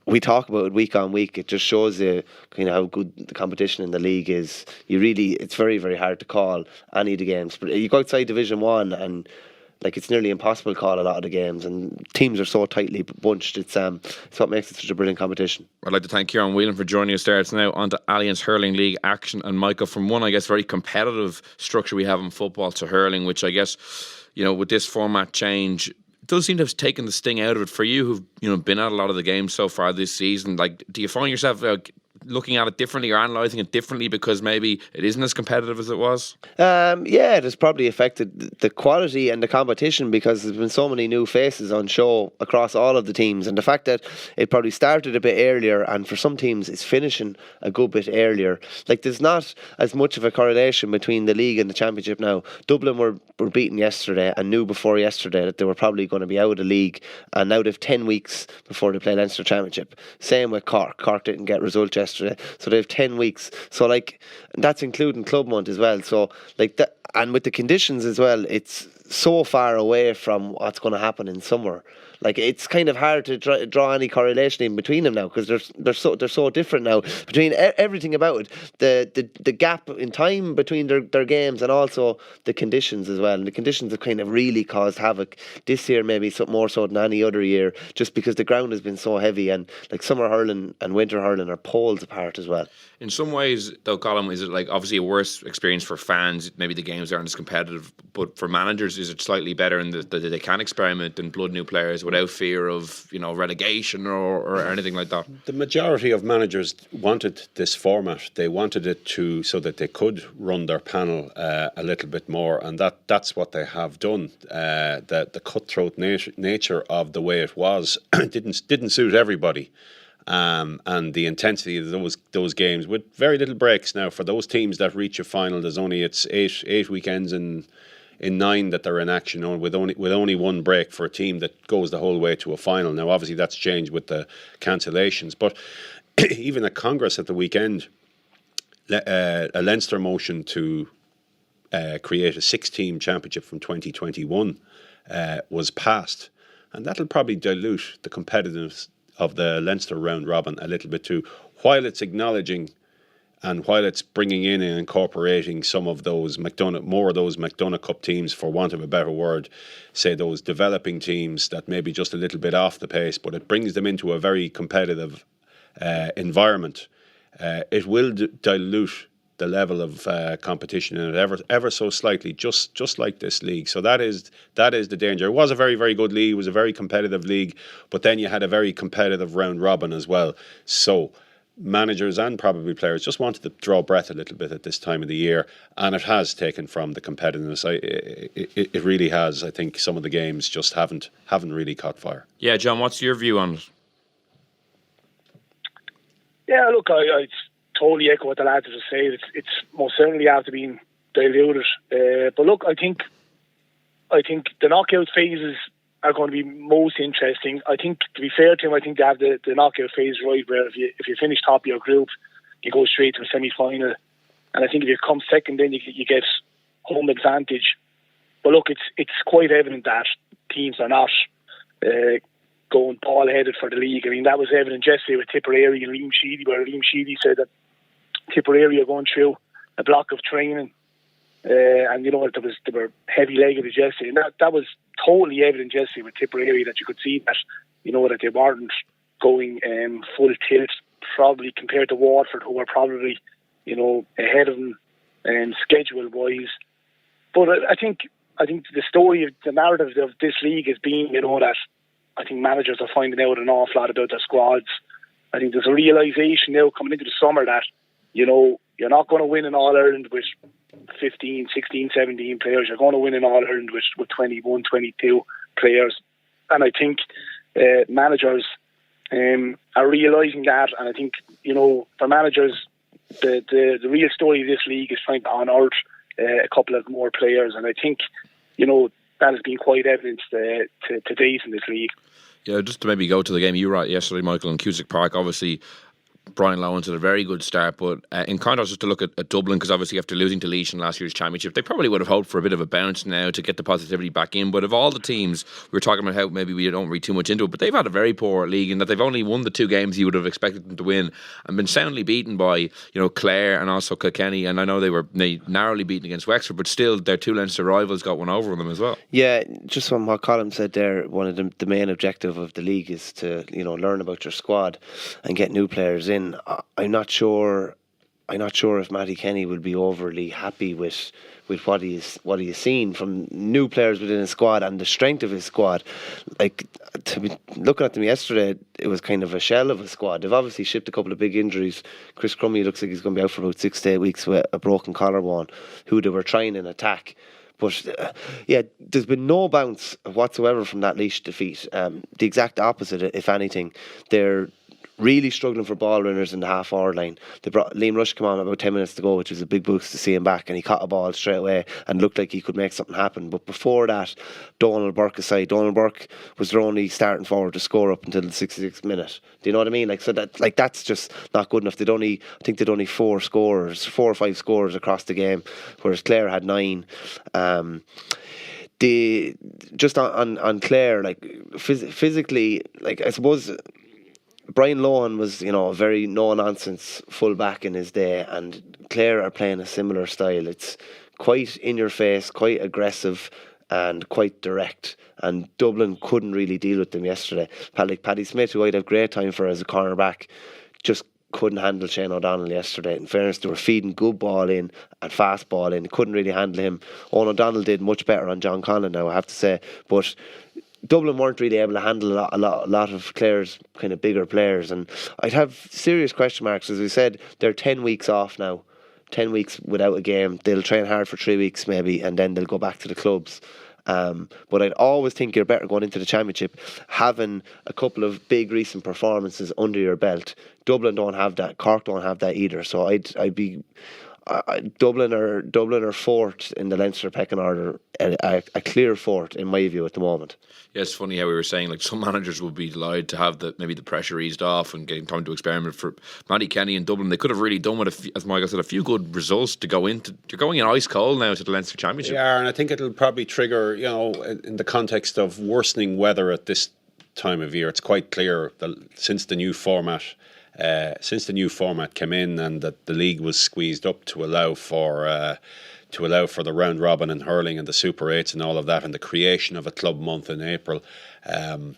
we talk about it week on week. It just shows you kind of how good the competition in the league is. It's very, very hard to call any of the games. But you go outside Division 1 and it's nearly impossible to call a lot of the games, and teams are so tightly bunched. It's what makes it such a brilliant competition. I'd like to thank Ciaran Whelan for joining us there. It's now on to Alliance Hurling League action, and Michael, from one, I guess, very competitive structure we have in football to hurling, which I guess, with this format change, does seem to have taken the sting out of it for you who've been at a lot of the games so far this season. Do you find yourself looking at it differently or analysing it differently because maybe it isn't as competitive as it was? Yeah, it has probably affected the quality and the competition because there's been so many new faces on show across all of the teams, and the fact that it probably started a bit earlier, and for some teams it's finishing a good bit earlier. There's not as much of a correlation between the league and the championship now. Dublin were beaten yesterday and knew before yesterday that they were probably going to be out of the league, and now they've 10 weeks before they play Leinster Championship. Same with Cork. Cork didn't get results yesterday, so they have 10 weeks. So that's including club month as well. So that, and with the conditions as well, it's so far away from what's going to happen in summer. It's kind of hard to draw any correlation in between them now because they're so different now between everything about it. The gap in time between their games and also the conditions as well. And the conditions have kind of really caused havoc this year, maybe more so than any other year, just because the ground has been so heavy, and summer hurling and winter hurling are poles apart as well. In some ways, though, Colm, is it obviously a worse experience for fans? Maybe the games aren't as competitive, but for managers, is it slightly better in that they can experiment and blood new players without fear of relegation or anything like that? The majority of managers wanted this format. They wanted it so that they could run their panel a little bit more, and that's what they have done. The cutthroat nature of the way it was didn't suit everybody. And the intensity of those games with very little breaks. Now, for those teams that reach a final, it's eight weekends in 9 that they're in action with only one break for a team that goes the whole way to a final. Now, obviously, that's changed with the cancellations, but even at Congress at the weekend, a Leinster motion to create a 6-team championship from 2021 was passed, and that'll probably dilute the competitiveness of the Leinster round robin a little bit too, while it's acknowledging and while it's bringing in and incorporating some of those McDonagh Cup teams, for want of a better word, say those developing teams that may be just a little bit off the pace, but it brings them into a very competitive environment. It will dilute the level of competition in it ever so slightly, just like this league. So that is the danger. It was a very, very good league. It was a very competitive league, but then you had a very competitive round robin as well. So managers and probably players just wanted to draw breath a little bit at this time of the year, and it has taken from the competitiveness. It really has. I think some of the games just haven't really caught fire. Yeah, John, what's your view on it? Yeah, look, I totally echo what the lads have said. It's most certainly after being diluted. But look, I think the knockout phases are going to be most interesting. I think, to be fair to him, I think they have the knockout phase right, where if you finish top of your group, you go straight to a semi-final. And I think if you come second, then you get home advantage. But look, it's quite evident that teams are not going ball-headed for the league. I mean, that was evident yesterday with Tipperary and Liam Sheedy, where Liam Sheedy said that Tipperary are going through a block of training, and there were heavy-legged yesterday, and that was totally evident yesterday with Tipperary, that you could see that that they weren't going full tilt, probably compared to Waterford, who were probably ahead of them schedule-wise. But I think the story of the narrative of this league is being that I think managers are finding out an awful lot about their squads. I think there's a realisation now coming into the summer that you're not going to win in All-Ireland with 15, 16, 17 players. You're going to win in All-Ireland with 21, 22 players. And I think managers are realising that. And I think, for managers, the real story of this league is trying to unearth a couple of more players, and I think, you know, that has been quite evident to date in this league. Yeah, just to maybe go to the game you were at yesterday, Michael, in Cusack Park. Obviously, Brian Lowndes had a very good start, but in contrast, just to look at Dublin, because obviously after losing to Laois in last year's championship, they probably would have hoped for a bit of a bounce now to get the positivity back in. But of all the teams, we were talking about how maybe we don't read too much into it, but they've had a very poor league in that they've only won the 2 games you would have expected them to win, and been soundly beaten by, you know, Clare and also Kilkenny. And I know they narrowly beaten against Wexford, but still their 2 Leinster rivals got one over them as well. Yeah, just from what Colin said there, one of the main objective of the league is to, you know, learn about your squad and get new players in. I'm not sure if Matty Kenny will be overly happy with what he's seen from new players within his squad and the strength of his squad. Like, to be looking at them yesterday, it was kind of a shell of a squad. They've obviously shipped a couple of big injuries. Chris Crummy looks like he's going to be out for about 6 to 8 weeks with a broken collarbone, who they were trying in attack. But yeah, there's been no bounce whatsoever from that Laois defeat. The exact opposite, if anything. They're really struggling for ball runners in the half-hour line. They brought Liam Rush came on about 10 minutes to go, which was a big boost to see him back, and he caught a ball straight away and looked like he could make something happen. But before that, Donald Burke aside, Donald Burke was their only starting forward to score up until the 66th minute. Do you know what I mean? That's just not good enough. I think they'd only 4 or 5 scorers across the game, whereas Clare had 9. Just on Clare, like physically, like I suppose Brian Lohan was, you know, a very no-nonsense full-back in his day, and Clare are playing a similar style. It's quite in-your-face, quite aggressive, and quite direct. And Dublin couldn't really deal with them yesterday. Paddy Smith, who I'd have great time for as a cornerback, just couldn't handle Shane O'Donnell yesterday. In fairness, they were feeding good ball in and fast ball in. Couldn't really handle him. Owen O'Donnell did much better on John Conlon now, I have to say. But Dublin weren't really able to handle a lot of Clare's kind of bigger players, and I'd have serious question marks. As we said, they're 10 weeks off now, 10 weeks without a game. They'll train hard for 3 weeks maybe, and then they'll go back to the clubs. But I'd always think you're better going into the championship having a couple of big recent performances under your belt. Dublin don't have that, Cork don't have that either. So I'd be Dublin are fourth in the Leinster pecking order, a clear fourth in my view at the moment. Yeah, it's funny how we were saying, like, some managers would be delighted to have maybe the pressure eased off and getting time to experiment. For Matty Kenny and Dublin, they could have really done with, as Michael said, a few good results to go into. You're going in ice cold now to the Leinster Championship. Yeah, and I think it'll probably trigger, you know, in the context of worsening weather at this time of year. It's quite clear that since the new format came in and that the league was squeezed up to allow for the round robin and hurling and the Super 8s and all of that, and the creation of a club month in April. You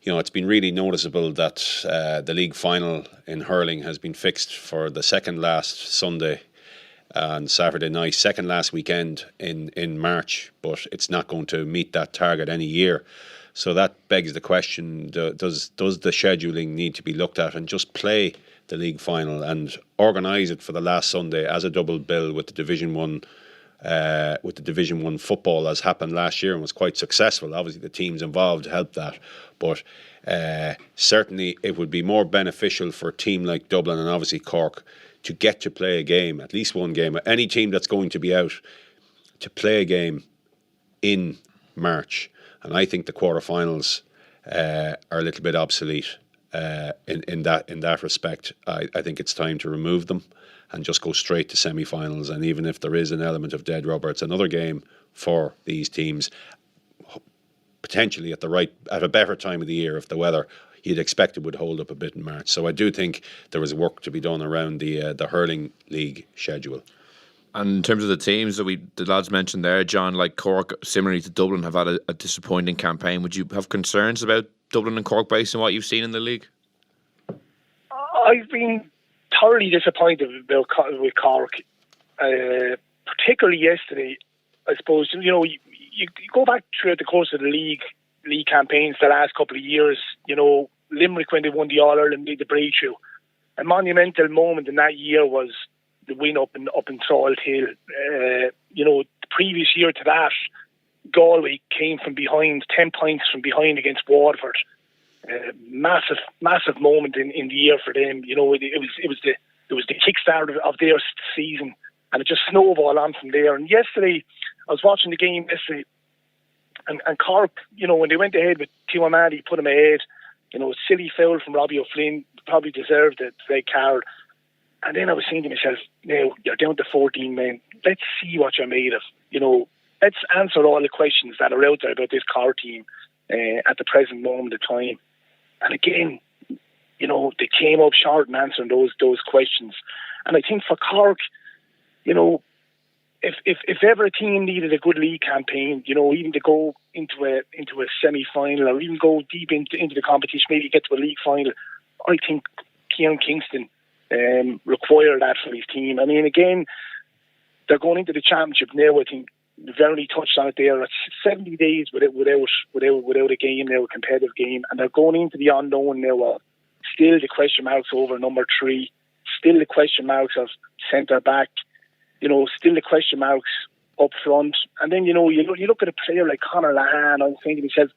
know, it's been really noticeable that the league final in hurling has been fixed for the second last Sunday and Saturday night, second last weekend in March, but it's not going to meet that target any year. So that begs the question, does the scheduling need to be looked at and just play the league final and organise it for the last Sunday as a double bill with the Division 1 football, as happened last year and was quite successful. Obviously the teams involved helped that, but certainly it would be more beneficial for a team like Dublin and obviously Cork to get to play a game, at least one game. Any team that's going to be out to play a game in March. And I think the quarterfinals are a little bit obsolete in that respect. I think it's time to remove them and just go straight to semi-finals. And even if there is an element of dead rubber, it's another game for these teams, potentially at a better time of the year if the weather you'd expect it would hold up a bit in March. So I do think there is work to be done around the hurling league schedule. And in terms of the teams that the lads mentioned there, John, like Cork, similarly to Dublin, have had a disappointing campaign. Would you have concerns about Dublin and Cork based on what you've seen in the league? I've been thoroughly disappointed with Cork, particularly yesterday. I suppose, you know, you go back throughout the course of the league campaigns the last couple of years. You know, Limerick, when they won the All-Ireland, made the breakthrough. A monumental moment in that year was the win up in Salt Hill. You know, the previous year to that, Galway came from behind, 10 points from behind against Waterford. Massive moment in the year for them. You know, it was the kickstart of their season. and it just snowballed on from there. And yesterday, I was watching the game yesterday, and Cork, when they went ahead with Timo Mandy, put him ahead, silly foul from Robbie O'Flynn, probably deserved the red card. And then I was saying to myself, now you're down to 14 men. Let's see what you're made of. Let's answer all the questions that are out there about this Cork team at the present moment of time. And again, they came up short in answering those questions. And I think for Cork, if ever a team needed a good league campaign, even to go into a semi-final or even go deep into the competition, maybe get to a league final, I think Ciaran Kingston require that for his team. I mean, again, they're going into the championship now. I think Verney touched on it there. It's 70 days without a game now, a competitive game, and they're going into the unknown now. Still the question marks over number 3. Still the question marks of centre back. Still the question marks up front. And then you look at a player like Conor Lahan. I'm saying to myself,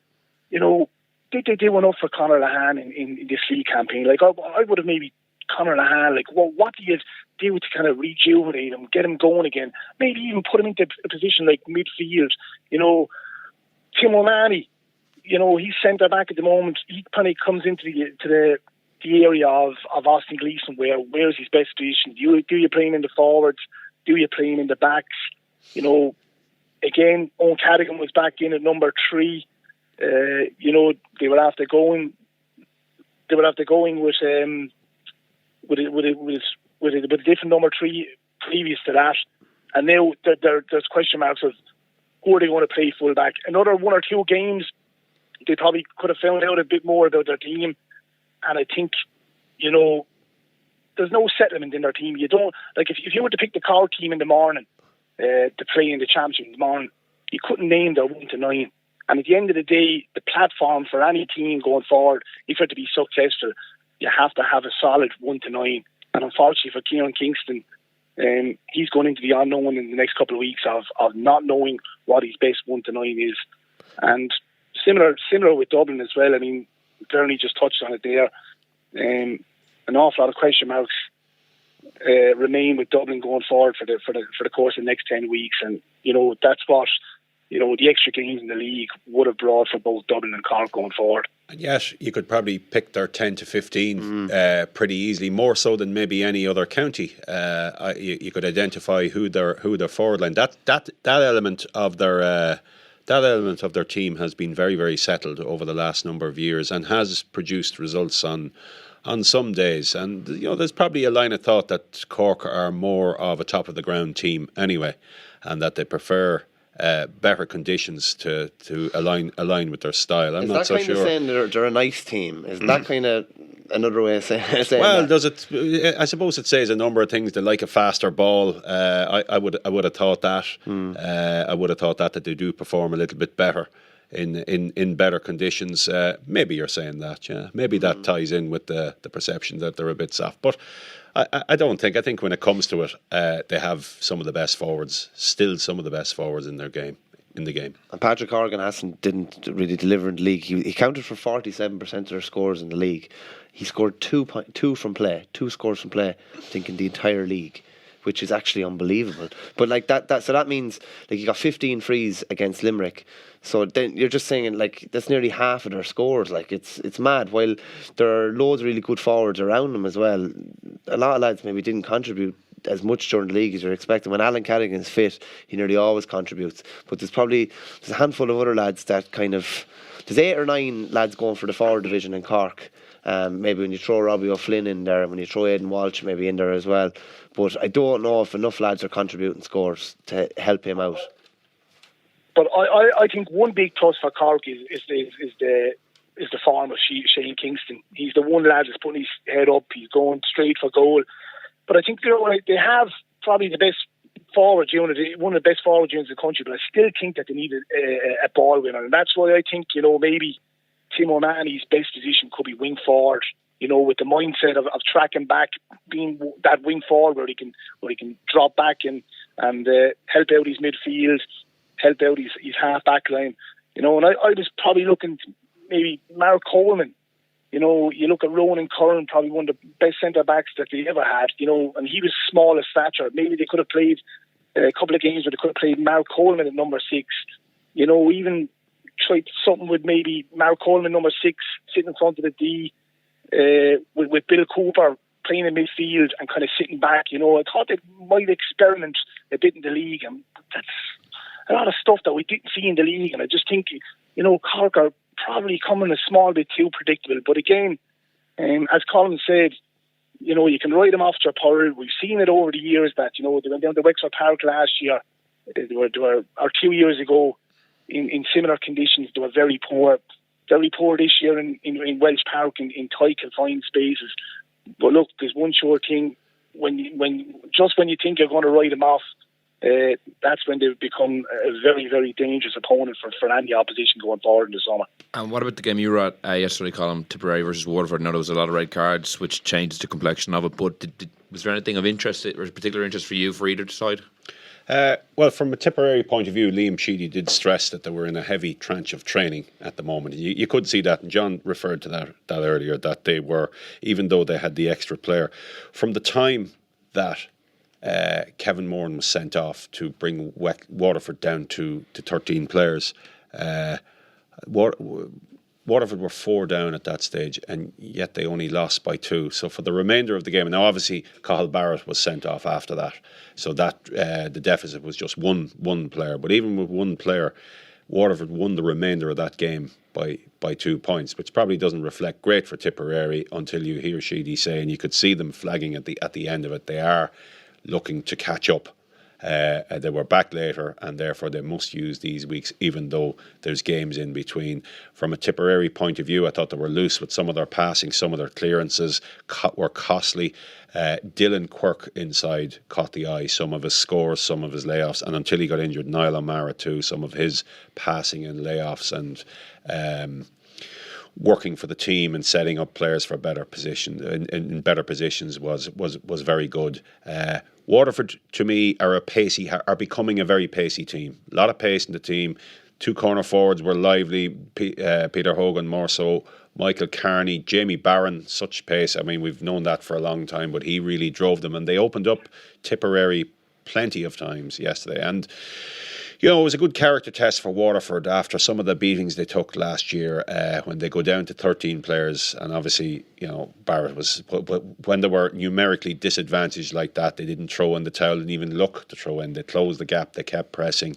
did they do enough for Conor Lahan in this league campaign? Like I would have maybe Conor Lahan, like, well, what do you do to kind of rejuvenate him, get him going again? Maybe even put him into a position like midfield. Tim O'Mahony, he's centre back at the moment. He kind of comes into the area of Austin Gleeson, where's his best position? Do you play him in the forwards? Do you play him in the backs? Again, Owen Cadigan was back in at number 3. They were after going with a different number 3 previous to that, and now there's question marks of who are they going to play full back. Another 1 or 2 games, they probably could have found out a bit more about their team, and I think there's no settlement in their team. You don't if you were to pick the Cork team in the morning to play in the championship in the morning, you couldn't name their 1 to 9. And at the end of the day, the platform for any team going forward, if you're to be successful, you have to have a solid 1 to 9. And unfortunately for Ciaran Kingston, he's going into the unknown in the next couple of weeks of not knowing what his best 1 to 9 is. And similar with Dublin as well. I mean, Verney just touched on it there. An awful lot of question marks remain with Dublin going forward for the course of the next 10 weeks, and that's what the extra games in the league would have brought for both Dublin and Cork going forward. And yet, you could probably pick their 10 to 15 pretty easily, more so than maybe any other county. You could identify who their forward line. That element of their team has been very, very settled over the last number of years and has produced results on some days. And there's probably a line of thought that Cork are more of a top of the ground team anyway, and that they prefer better conditions to align with their style. I'm not so sure. Is that kind of saying they're a nice team? Is that kind of another way of saying well, that? does it? I suppose it says a number of things. They like a faster ball. I would have thought that. I would have thought that they do perform a little bit better in better conditions. Maybe you're saying that. Yeah, maybe that ties in with the perception that they're a bit soft, but. I don't think. I think when it comes to it, they have some of the best forwards. Still, some of the best forwards in the game. And Patrick Horgan didn't really deliver in the league. He counted for 47% of their scores in the league. He scored 2 scores from play, I think, in the entire league, which is actually unbelievable. But like that, so that means like he got 15 frees against Limerick. So then you're just saying like that's nearly half of their scores. Like it's mad. While there are loads of really good forwards around them as well, a lot of lads maybe didn't contribute as much during the league as you're expecting. When Alan Cadigan is fit, he nearly always contributes. But there's a handful of other lads that there's 8 or 9 lads going for the forward division in Cork. Maybe when you throw Robbie O'Flynn in there, when you throw Aidan Walsh maybe in there as well. But I don't know if enough lads are contributing scores to help him out. But I think one big plus for Cork is the form of Shane Kingston. He's the one lad that's putting his head up. He's going straight for goal. But I think they have probably the best forward unit, one of the best forward units in the country. But I still think that they need a ball winner, and that's why I think maybe Tim O'Mahony's best position could be wing forward. With the mindset of tracking back, being that wing forward where he can drop back and help out his midfield, help out his half back line. And I was probably looking maybe Mark Coleman, You know, you look at Ronan Curran, probably one of the best centre-backs that they ever had, you know, and he was small as stature. Maybe they could have played a couple of games where they could have played Mark Coleman at number 6. You know, even tried something with maybe Mark Coleman number 6 sitting in front of the D with Bill Cooper playing in midfield and kind of sitting back. You know, I thought they might experiment a bit in the league, and that's a lot of stuff that we didn't see in the league. And I just think, you know, Cork are probably coming a small bit too predictable. But again, as Colin said, you know, you can write them off to a pearl. We've seen it over the years that, you know, they went down to Wexford Park last year. They were or 2 years ago in similar conditions. They were very poor this year in Welsh Park in tight confined spaces. But look, there's one sure thing: when you think you're going to write them off, that's when they become a very, very dangerous opponent for any opposition going forward in the summer. And what about the game you were at yesterday, Colin, Tipperary versus Waterford? Now there was a lot of red cards, which changes the complexion of it. But was there anything of interest or particular interest for you for either side? Well, from a Tipperary point of view, Liam Sheedy did stress that they were in a heavy tranche of training at the moment. You could see that, and John referred to that earlier, that they were, even though they had the extra player, from the time that Kevin Moran was sent off to bring Waterford down to 13 players, Waterford were 4 down at that stage, and yet they only lost by 2. So for the remainder of the game, and now obviously Cathal Barrett was sent off after that, so that the deficit was just one player. But even with one player, Waterford won the remainder of that game by 2 points, which probably doesn't reflect great for Tipperary until you hear Sheedy saying you could see them flagging at the end of it. They are looking to catch up. They were back later, and therefore they must use these weeks, even though there's games in between. From a Tipperary point of view, I thought they were loose with some of their passing, some of their clearances were costly. Dylan Quirk inside caught the eye, some of his scores, some of his layoffs, and until he got injured, Niall O'Mara too, some of his passing and layoffs and working for the team and setting up players for better position in better positions was very good. Waterford, to me, are becoming a very pacey team. A lot of pace in the team. 2 corner forwards were lively. Peter Hogan more so. Michael Carney, Jamie Barron, such pace. I mean, we've known that for a long time, but he really drove them, and they opened up Tipperary plenty of times yesterday. And you know, it was a good character test for Waterford after some of the beatings they took last year when they go down to 13 players. And obviously, you know, Barrett was, when they were numerically disadvantaged like that, they didn't throw in the towel and even look to throw in. They closed the gap, they kept pressing.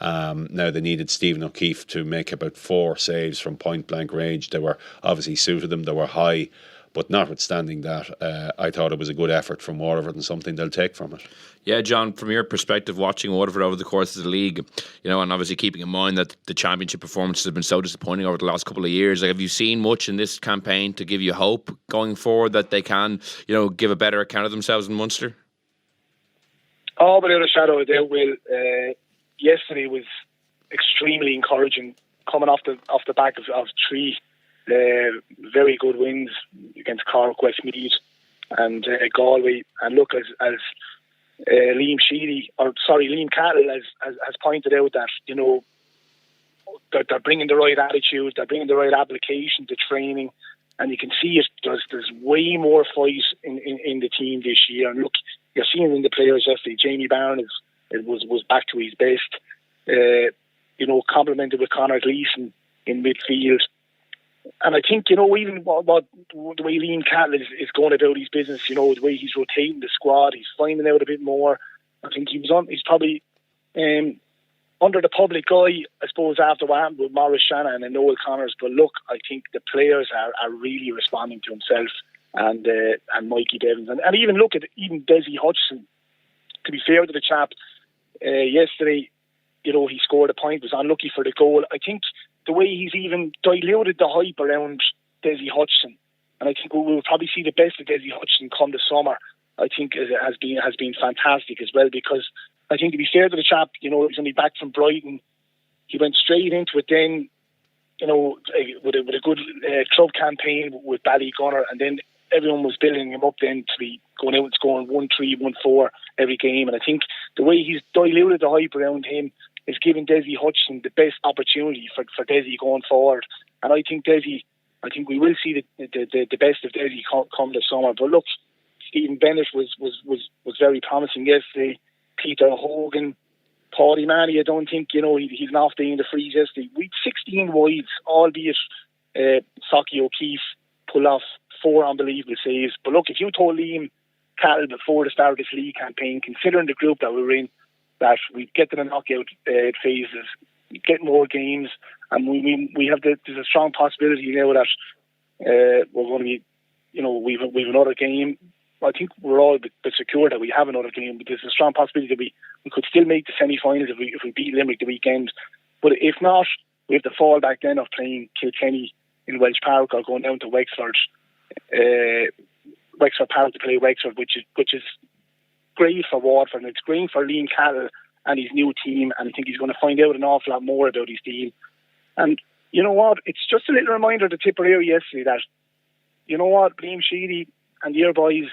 Now they needed Stephen O'Keefe to make about 4 saves from point blank range. They were obviously suited them, they were high. But notwithstanding that, I thought it was a good effort from Waterford and something they'll take from it. Yeah, John, from your perspective, watching Waterford over the course of the league, you know, and obviously keeping in mind that the championship performances have been so disappointing over the last couple of years, like, have you seen much in this campaign to give you hope going forward that they can, you know, give a better account of themselves in Munster? Oh, without a shadow of a doubt, Will. Yesterday was extremely encouraging, coming off the back of 3 very good wins against Cork, Westmeath and Galway. And look, as Liam Cattle has pointed out, that, you know, they're bringing the right attitude, they're bringing the right application to training, and you can see it. There's way more fight in the team this year. And look, you're seeing in the players yesterday. Jamie Barron was back to his best. You know, complemented with Conor Gleeson in midfield. And I think, you know, even what the way Liam Cattle is going about his business, you know, the way he's rotating the squad, he's finding out a bit more. I think he's probably under the public eye, I suppose, after what happened with Maurice Shannon and Noel Connors. But look, I think the players are really responding to himself and Mikey Devins. And even look at Desi Hutchison. To be fair to the chap, yesterday, you know, he scored a point, was unlucky for the goal. I think the way he's even diluted the hype around Desi Hutchison, and I think we'll probably see the best of Desi Hutchison come the summer, I think has been fantastic as well, because I think, to be fair to the chap, you know, he's only back from Brighton. He went straight into it then, you know, with a good club campaign with Ballygunner, and then everyone was building him up then to be going out and scoring 1-3, 1-4 every game. And I think the way he's diluted the hype around him is giving Desi Hutchison the best opportunity for Desi going forward. And I think Desi I think we will see the best of Derry come this summer. But look, Stephen Bennett was very promising yesterday. Peter Hogan, Paddy Manny, I don't think, he's not day in the freeze yesterday. We 16 wides, albeit Socky O'Keefe pulled off 4 unbelievable saves. But look, if you told Liam Cattle before the start of this league campaign, considering the group that we were in, that we'd get to the knockout phases, get more games, and we have there's a strong possibility now that we're going to be, we've another game. I think we're all a bit secure that we have another game, but there's a strong possibility that we could still make the semi-finals if we beat Limerick the weekend. But if not, we have to fall back then of playing Kilkenny in Welsh Park or going down to Wexford Park to play Wexford, which is great for Waterford, and it's great for Liam Cattle and his new team, and I think he's going to find out an awful lot more about his team. And you know what? It's just a little reminder to Tipperary yesterday that, Liam Sheedy and the other boys,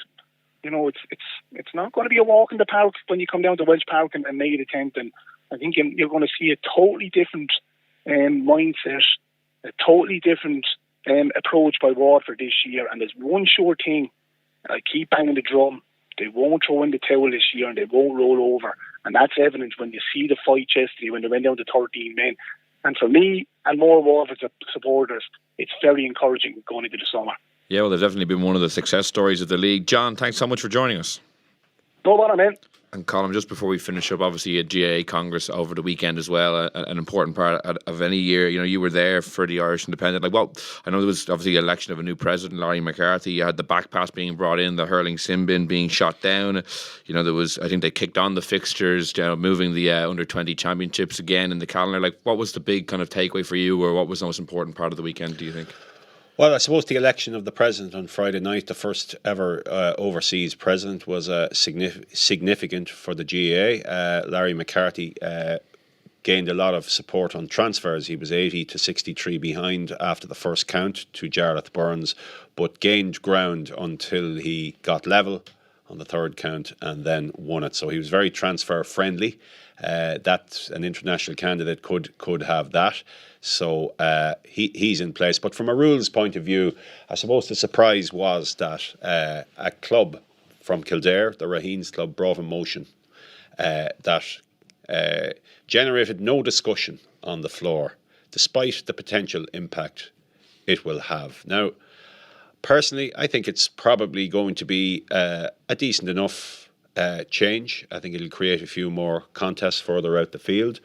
it's not going to be a walk in the park when you come down to Welsh Park and May the 10th. And I think you're going to see a totally different mindset, a totally different approach by Waterford this year. And there's one sure thing, I keep banging the drum, they won't throw in the towel this year and they won't roll over. And that's evident when you see the fight yesterday when they went down to 13 men. And for me and more Waterford supporters, it's very encouraging going into the summer. Yeah, well, they've definitely been one of the success stories of the league. John, thanks so much for joining us. No bother, man. And Colm, just before we finish up, obviously a GAA Congress over the weekend as well, an important part of any year. You were there for the Irish Independent. I know there was obviously the election of a new president, Larry McCarthy. You had the back pass being brought in, the hurling sin bin being shot down. There was, I think they kicked on the fixtures, moving the under-20 championships again in the calendar. What was the big kind of takeaway for you, or what was the most important part of the weekend, do you think? Well, I suppose the election of the president on Friday night, the first ever overseas president, was significant for the GAA. Larry McCarthy gained a lot of support on transfers. He was 80 to 63 behind after the first count to Jarlath Burns, but gained ground until he got level on the third count and then won it. So he was very transfer friendly. That an international candidate could have that. So he's in place. But from a rules point of view, I suppose the surprise was that a club from Kildare, the Raheens Club, brought a motion that generated no discussion on the floor, despite the potential impact it will have. Now, personally, I think it's probably going to be a decent enough change. I think it'll create a few more contests further out the field.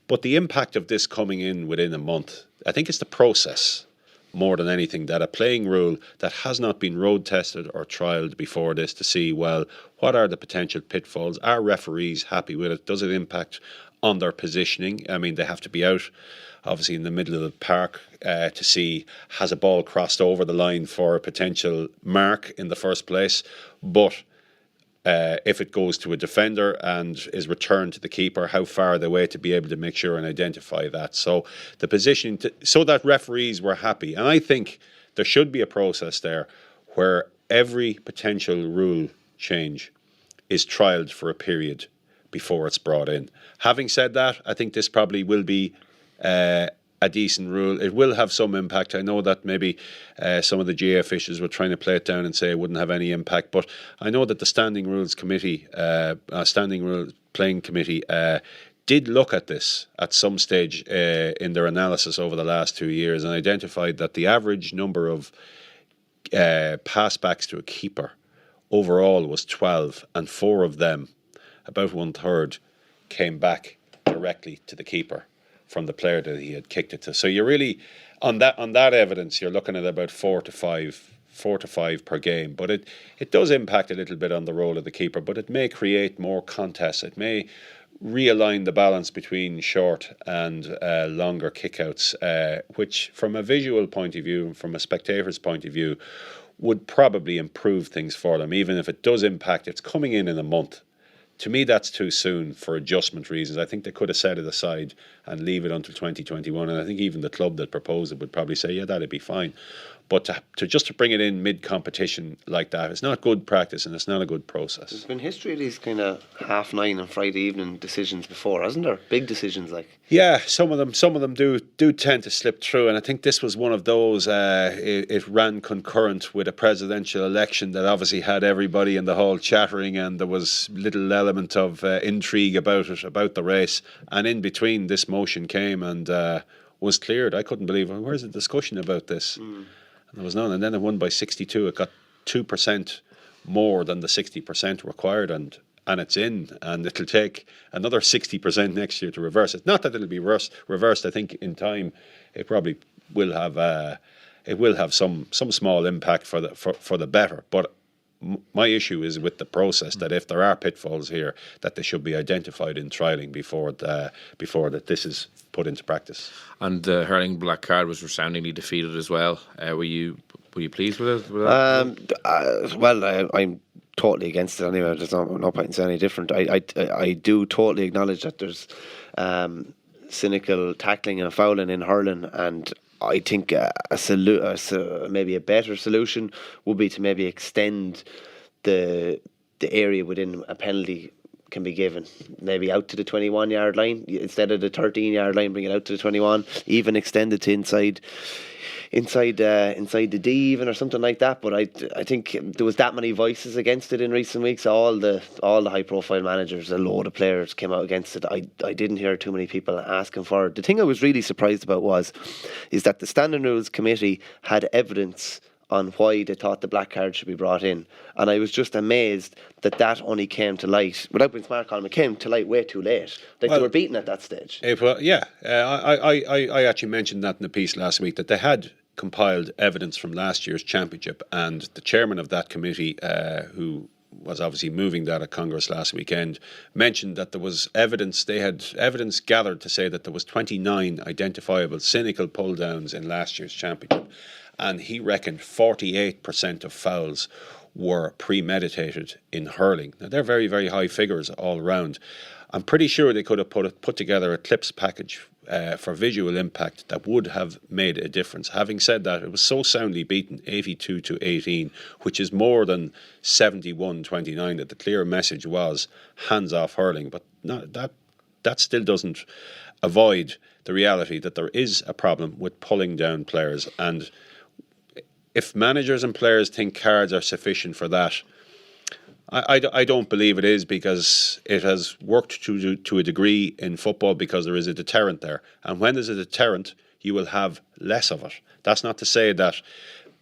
But the impact of this coming in within a month, I think it's the process more than anything, that a playing rule that has not been road tested or trialled before this to see, well, what are the potential pitfalls? Are referees happy with it? Does it impact on their positioning? I mean, they have to be out, obviously, in the middle of the park to see, has a ball crossed over the line for a potential mark in the first place? But if it goes to a defender and is returned to the keeper, how far are they away to be able to make sure and identify that? So the positioning, so that referees were happy. And I think there should be a process there where every potential rule change is trialled for a period before it's brought in. Having said that, I think this probably will be a decent rule. It will have some impact. I know that maybe some of the GA officials were trying to play it down and say it wouldn't have any impact, but I know that the Standing Rules Committee, Standing Rules Playing Committee, did look at this at some stage in their analysis over the last 2 years and identified that the average number of passbacks to a keeper overall was 12, and 4 of them, about 1/3, came back directly to the keeper from the player that he had kicked it to. So you're really on that evidence, you're looking at about 4 to 5 per game. But it does impact a little bit on the role of the keeper, but it may create more contests. It may realign the balance between short and longer kickouts, which from a visual point of view and from a spectator's point of view would probably improve things for them, even if it does impact. It's coming in a month. To me, that's too soon for adjustment reasons. I think they could have set it aside and leave it until 2021. And I think even the club that proposed it would probably say, yeah, that'd be fine. But to just to bring it in mid-competition like that, it's not good practice and it's not a good process. There's been history of these kind of 9:30 on Friday evening decisions before, hasn't there? Big decisions like. Yeah, some of them do tend to slip through, and I think this was one of those. It ran concurrent with a presidential election that obviously had everybody in the hall chattering, and there was little element of intrigue about it, about the race. And in between, this motion came and was cleared. I couldn't believe, where's the discussion about this? And there was none. And then it won by 62. It got 2% more than the 60% required, and it's in, and it'll take another 60% next year to reverse it. Not that it'll be reversed. I think in time it probably will have some small impact for the better. But my issue is with the process, that if there are pitfalls here, that they should be identified in trialling before that this is put into practice. And the hurling black card was resoundingly defeated as well. Were you pleased with it? Well, I'm totally against it anyway. There's no point in saying any different. I do totally acknowledge that there's cynical tackling and fouling in hurling, and I think maybe a better solution would be to maybe extend the area within a penalty can be given, maybe out to the 21-yard line instead of the 13-yard line. Bring it out to the 21, even extend it to inside the D even, or something like that. But I think there was that many voices against it in recent weeks. All the high profile managers, a load of players came out against it. I didn't hear too many people asking for it. The thing I was really surprised about is that the Standing Rules Committee had evidence on why they thought the black card should be brought in, and I was just amazed that only came to light, without being smart, Colm, it came to light way too late. They were beaten at that stage. I actually mentioned that in the piece last week, that they had compiled evidence from last year's championship, and the chairman of that committee, who was obviously moving that at Congress last weekend, mentioned that there was evidence, they had evidence gathered to say that there was 29 identifiable cynical pull downs in last year's championship, and he reckoned 48% of fouls were premeditated in hurling. Now they're very, very high figures all round. I'm pretty sure they could have put together a clips package for visual impact that would have made a difference. Having said that, it was so soundly beaten, 82-18, which is more than 71-29, that the clear message was hands off hurling. But no, that still doesn't avoid the reality that there is a problem with pulling down players. And if managers and players think cards are sufficient for that, I don't believe it is, because it has worked to a degree in football, because there is a deterrent there. And when there's a deterrent, you will have less of it. That's not to say that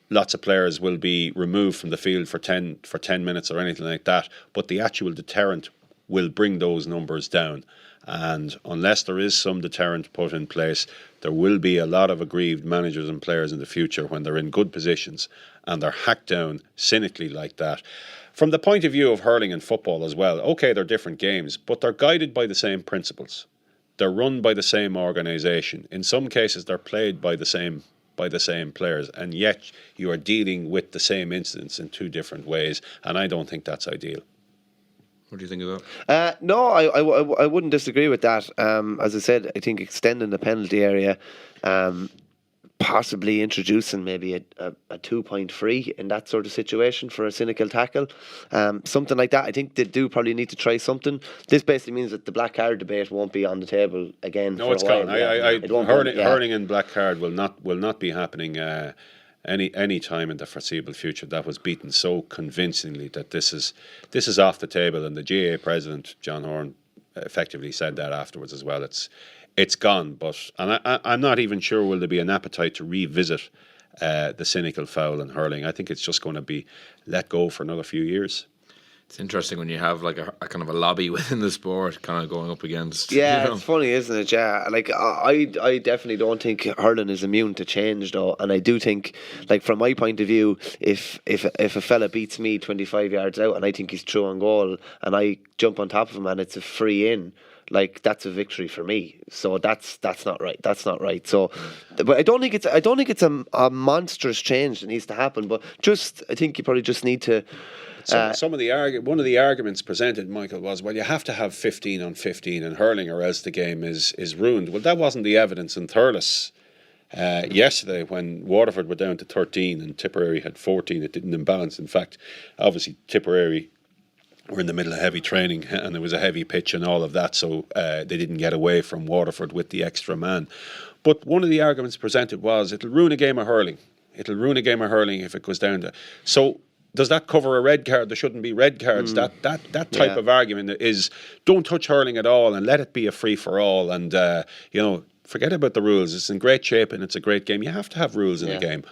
lots of players will be removed from the field for 10 minutes or anything like that, but the actual deterrent will bring those numbers down. And unless there is some deterrent put in place, there will be a lot of aggrieved managers and players in the future when they're in good positions and they're hacked down cynically like that. From the point of view of hurling and football as well, okay, they're different games, but they're guided by the same principles. They're run by the same organisation. In some cases, they're played by the same players, and yet you are dealing with the same incidents in two different ways, and I don't think that's ideal. What do you think of that? No, I wouldn't disagree with that. As I said, I think extending the penalty area, possibly introducing maybe a 2-point free in that sort of situation for a cynical tackle, something like that. I think they do probably need to try something. This basically means that the black card debate won't be on the table again. No, it's gone. Hurling and black card will not be happening any time in the foreseeable future. That was beaten so convincingly that this is off the table, and the GAA president John Horn effectively said that afterwards as well. It's gone, and I'm not even sure will there be an appetite to revisit the cynical foul in hurling. I think it's just going to be let go for another few years. It's interesting when you have like a kind of a lobby within the sport kind of going up against. Yeah, it's funny, isn't it? Yeah, like I definitely don't think hurling is immune to change though, and I do think, like from my point of view, if a fella beats me 25 yards out and I think he's through on goal and I jump on top of him and it's a free in, like that's a victory for me. So that's not right. That's not right. So, but I don't think it's a monstrous change that needs to happen. But I think you probably just need to. One of the arguments presented, Michael, was, well, you have to have 15 on 15 in hurling or else the game is ruined. Well, that wasn't the evidence in Thurles Yesterday, when Waterford were down to 13 and Tipperary had 14, it didn't imbalance. In fact, obviously Tipperary were in the middle of heavy training and there was a heavy pitch and all of that, so they didn't get away from Waterford with the extra man. But one of the arguments presented was it'll ruin a game of hurling. It'll ruin a game of hurling if it goes down to... So does that cover a red card? There shouldn't be red cards. That type of argument is don't touch hurling at all and let it be a free-for-all and, forget about the rules. It's in great shape and it's a great game. You have to have rules in a game.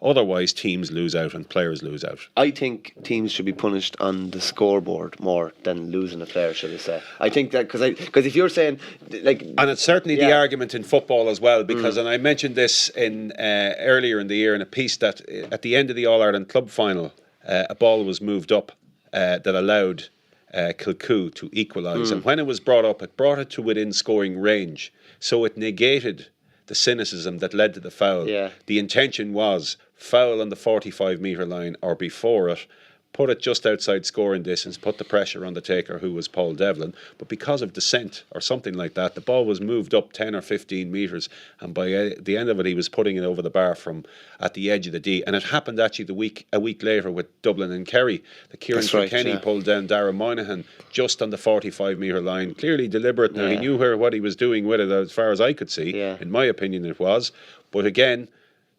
Otherwise, teams lose out and players lose out. I think teams should be punished on the scoreboard more than losing a player, should I say. I think that because if you're saying like, and it's certainly the argument in football as well, because and I mentioned this in earlier in the year in a piece that at the end of the All-Ireland Club final, a ball was moved up that allowed Kilcoo to equalise, and when it was brought up, it brought it to within scoring range, so it negated the cynicism that led to the foul. Yeah. The intention was foul on the 45-metre line or before it, put it just outside scoring distance, put the pressure on the taker, who was Paul Devlin. But because of dissent or something like that, the ball was moved up 10 or 15 metres, and by the end of it, he was putting it over the bar from at the edge of the D. And it happened actually a week later with Dublin and Kerry. The Ciaran Kilkenny pulled down Darragh Moynihan just on the 45-metre line, clearly deliberate. Now, he knew what he was doing with it, as far as I could see. Yeah. In my opinion, it was. But again,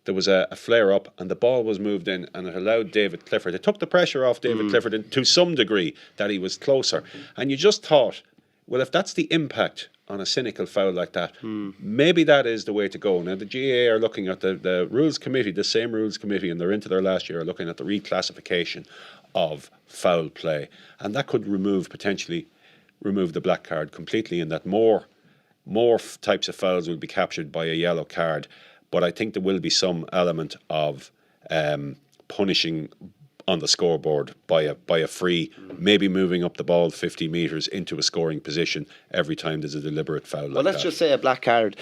there was a flare-up and the ball was moved in, and it allowed David Clifford. It took the pressure off David Clifford to some degree, that he was closer. And you just thought, well, if that's the impact on a cynical foul like that, maybe that is the way to go. Now, the GAA are looking at the rules committee, the same rules committee, and they're into their last year, are looking at the reclassification of foul play. And that could potentially remove the black card completely, in that more types of fouls will be captured by a yellow card. But I think there will be some element of punishing on the scoreboard by a free, maybe moving up the ball 50 metres into a scoring position every time there's a deliberate foul. Well, let's just say a black card.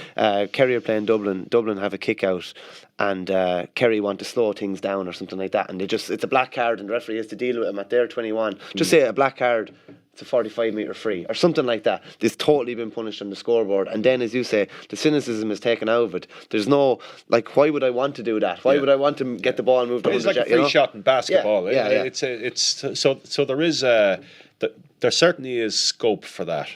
Kerry are playing Dublin. Dublin have a kick out, and Kerry want to slow things down or something like that, and it's a black card, and the referee has to deal with them at their 21. Just say a black card. It's a 45-metre free or something like that. It's totally been punished on the scoreboard, and then, as you say, the cynicism is taken out of it. There's no, like, why would I want to do that? Why would I want to get the ball moved? It's like a free shot in basketball. Yeah. So there is there certainly is scope for that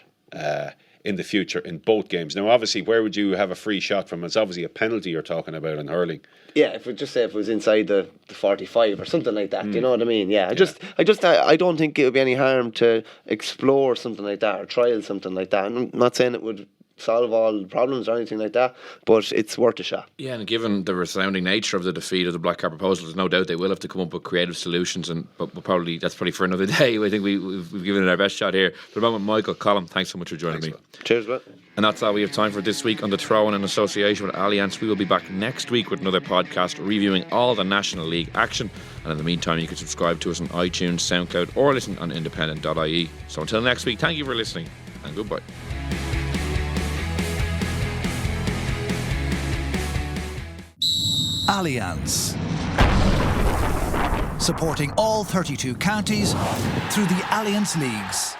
in the future in both games. Now, obviously, where would you have a free shot from? It's obviously a penalty you're talking about in hurling. Yeah, if it was inside the 45 or something like that, you know what I mean? Yeah, I don't think it would be any harm to explore something like that or trial something like that. I'm not saying it would solve all problems or anything like that, but it's worth a shot. Yeah, and given the resounding nature of the defeat of the black card proposal, there's no doubt they will have to come up with creative solutions, but probably that's for another day. I think we've given it our best shot here. For the moment, Michael, Colm, thanks so much for joining me. Cheers, mate. And that's all we have time for this week on the Tyrone in association with Allianz. We will be back next week with another podcast reviewing all the National League action. And in the meantime, you can subscribe to us on iTunes, SoundCloud, or listen on independent.ie. So until next week, thank you for listening, and goodbye. Allianz. Supporting all 32 counties through the Allianz Leagues.